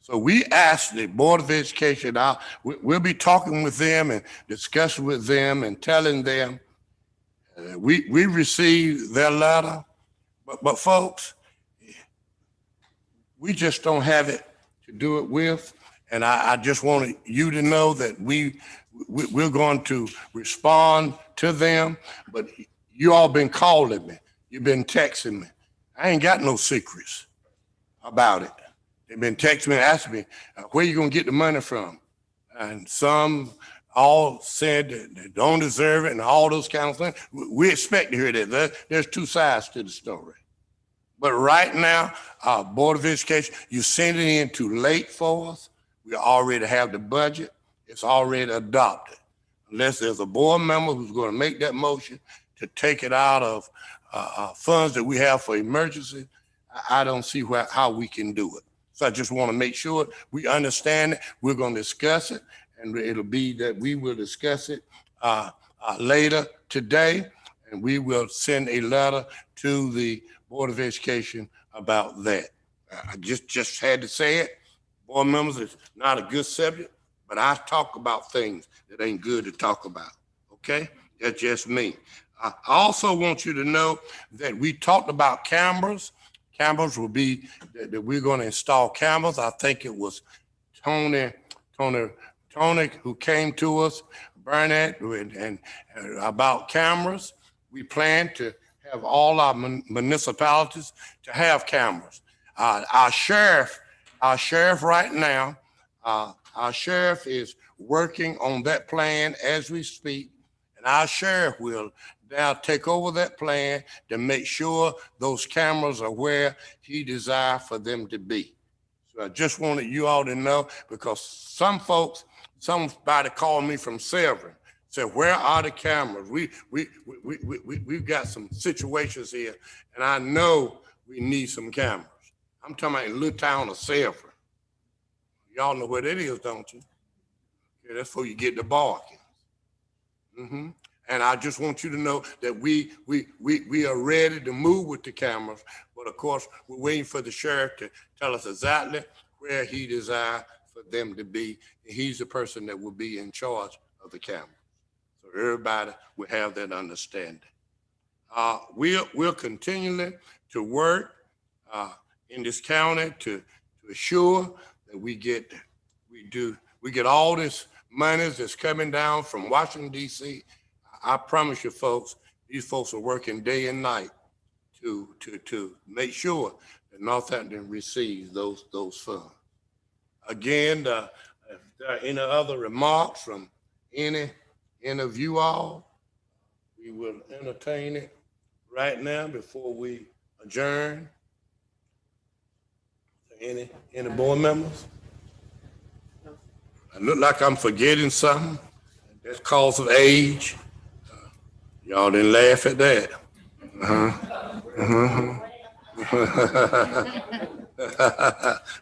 So we asked the Board of Education, we'll be talking with them and discussing with them and telling them we received their letter, but folks, we just don't have it to do it with. And I just wanted you to know that we're going to respond to them, but you all been calling me. You've been texting me. I ain't got no secrets about it. They've been texting me and asking me, where you gonna get the money from? And some all said that they don't deserve it and all those kinds of things. We expect to hear that. There's 2 sides to the story. But right now, our Board of Education, you sent it in too late for us. We already have the budget. It's already adopted. Unless there's a board member who's going to make that motion to take it out of funds that we have for emergency, I don't see how we can do it. So I just want to make sure we understand it. We're going to discuss it, and it'll be that we will discuss it later today, and we will send a letter to the Board of Education about that. I just had to say it. Board members, it's not a good subject, but I talk about things that ain't good to talk about, okay? That's just me. I also want you to know that we talked about cameras. Cameras will be, that we're going to install cameras. I think it was Tony who came to us, Burnett, and about cameras. We plan to have all our municipalities to have cameras. Our sheriff right now, our sheriff is working on that plan as we speak, and our sheriff will now take over that plan to make sure those cameras are where he desires for them to be. So I just wanted you all to know, because some folks, somebody called me from Severn Say, where are the cameras? We've got some situations here, and I know we need some cameras. I'm talking about in the little town of Sanford. Y'all know where that is, don't you? Yeah, that's before you get to barking. And I just want you to know that we are ready to move with the cameras, but of course, we're waiting for the sheriff to tell us exactly where he desires for them to be. And he's the person that will be in charge of the camera. So everybody will have that understanding. We're continuing to work in this county to assure that we get all this money that's coming down from Washington, D.C. I promise you folks, these folks are working day and night to make sure that Northampton receives those funds. Again, if there are any other remarks from any of you all, we will entertain it right now before we adjourn. Any board members? I look like I'm forgetting something. That's cause of age. Y'all didn't laugh at that.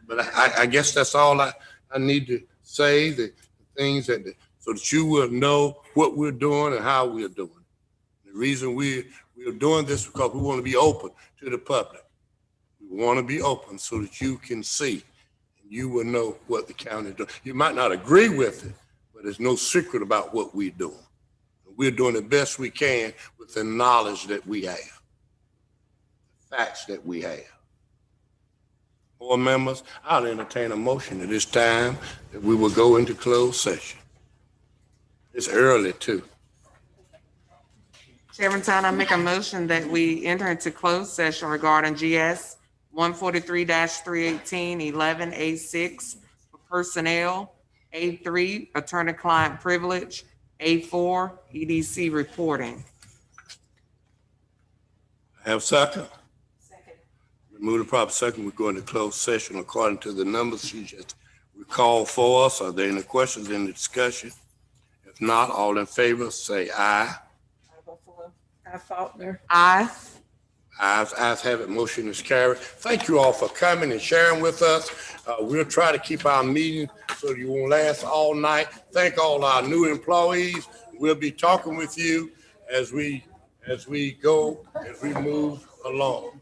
But I guess that's all I need to say, the things so that you will know what we're doing and how we're doing. The reason we're doing this is because we want to be open to the public. We want to be open so that you can see and you will know what the county is doing. You might not agree with it, but there's no secret about what we're doing. We're doing the best we can with the knowledge that we have, the facts that we have. Board members, I'll entertain a motion at this time that we will go into closed session. It's early too. Chairman Town, I make a motion that we enter into closed session regarding GS 143-318, 11A6 for personnel, A3 attorney-client privilege, A4 EDC reporting. Have a second? Second. Remove the proper second. We're going to closed session according to the numbers she just recalled for us. Are there any questions in the discussion? If not, all in favor, say aye. I Faulkner. Aye. Ayes have it. Motion is carried. Thank you all for coming and sharing with us. We'll try to keep our meeting so you won't last all night. Thank all our new employees. We'll be talking with you as we move along.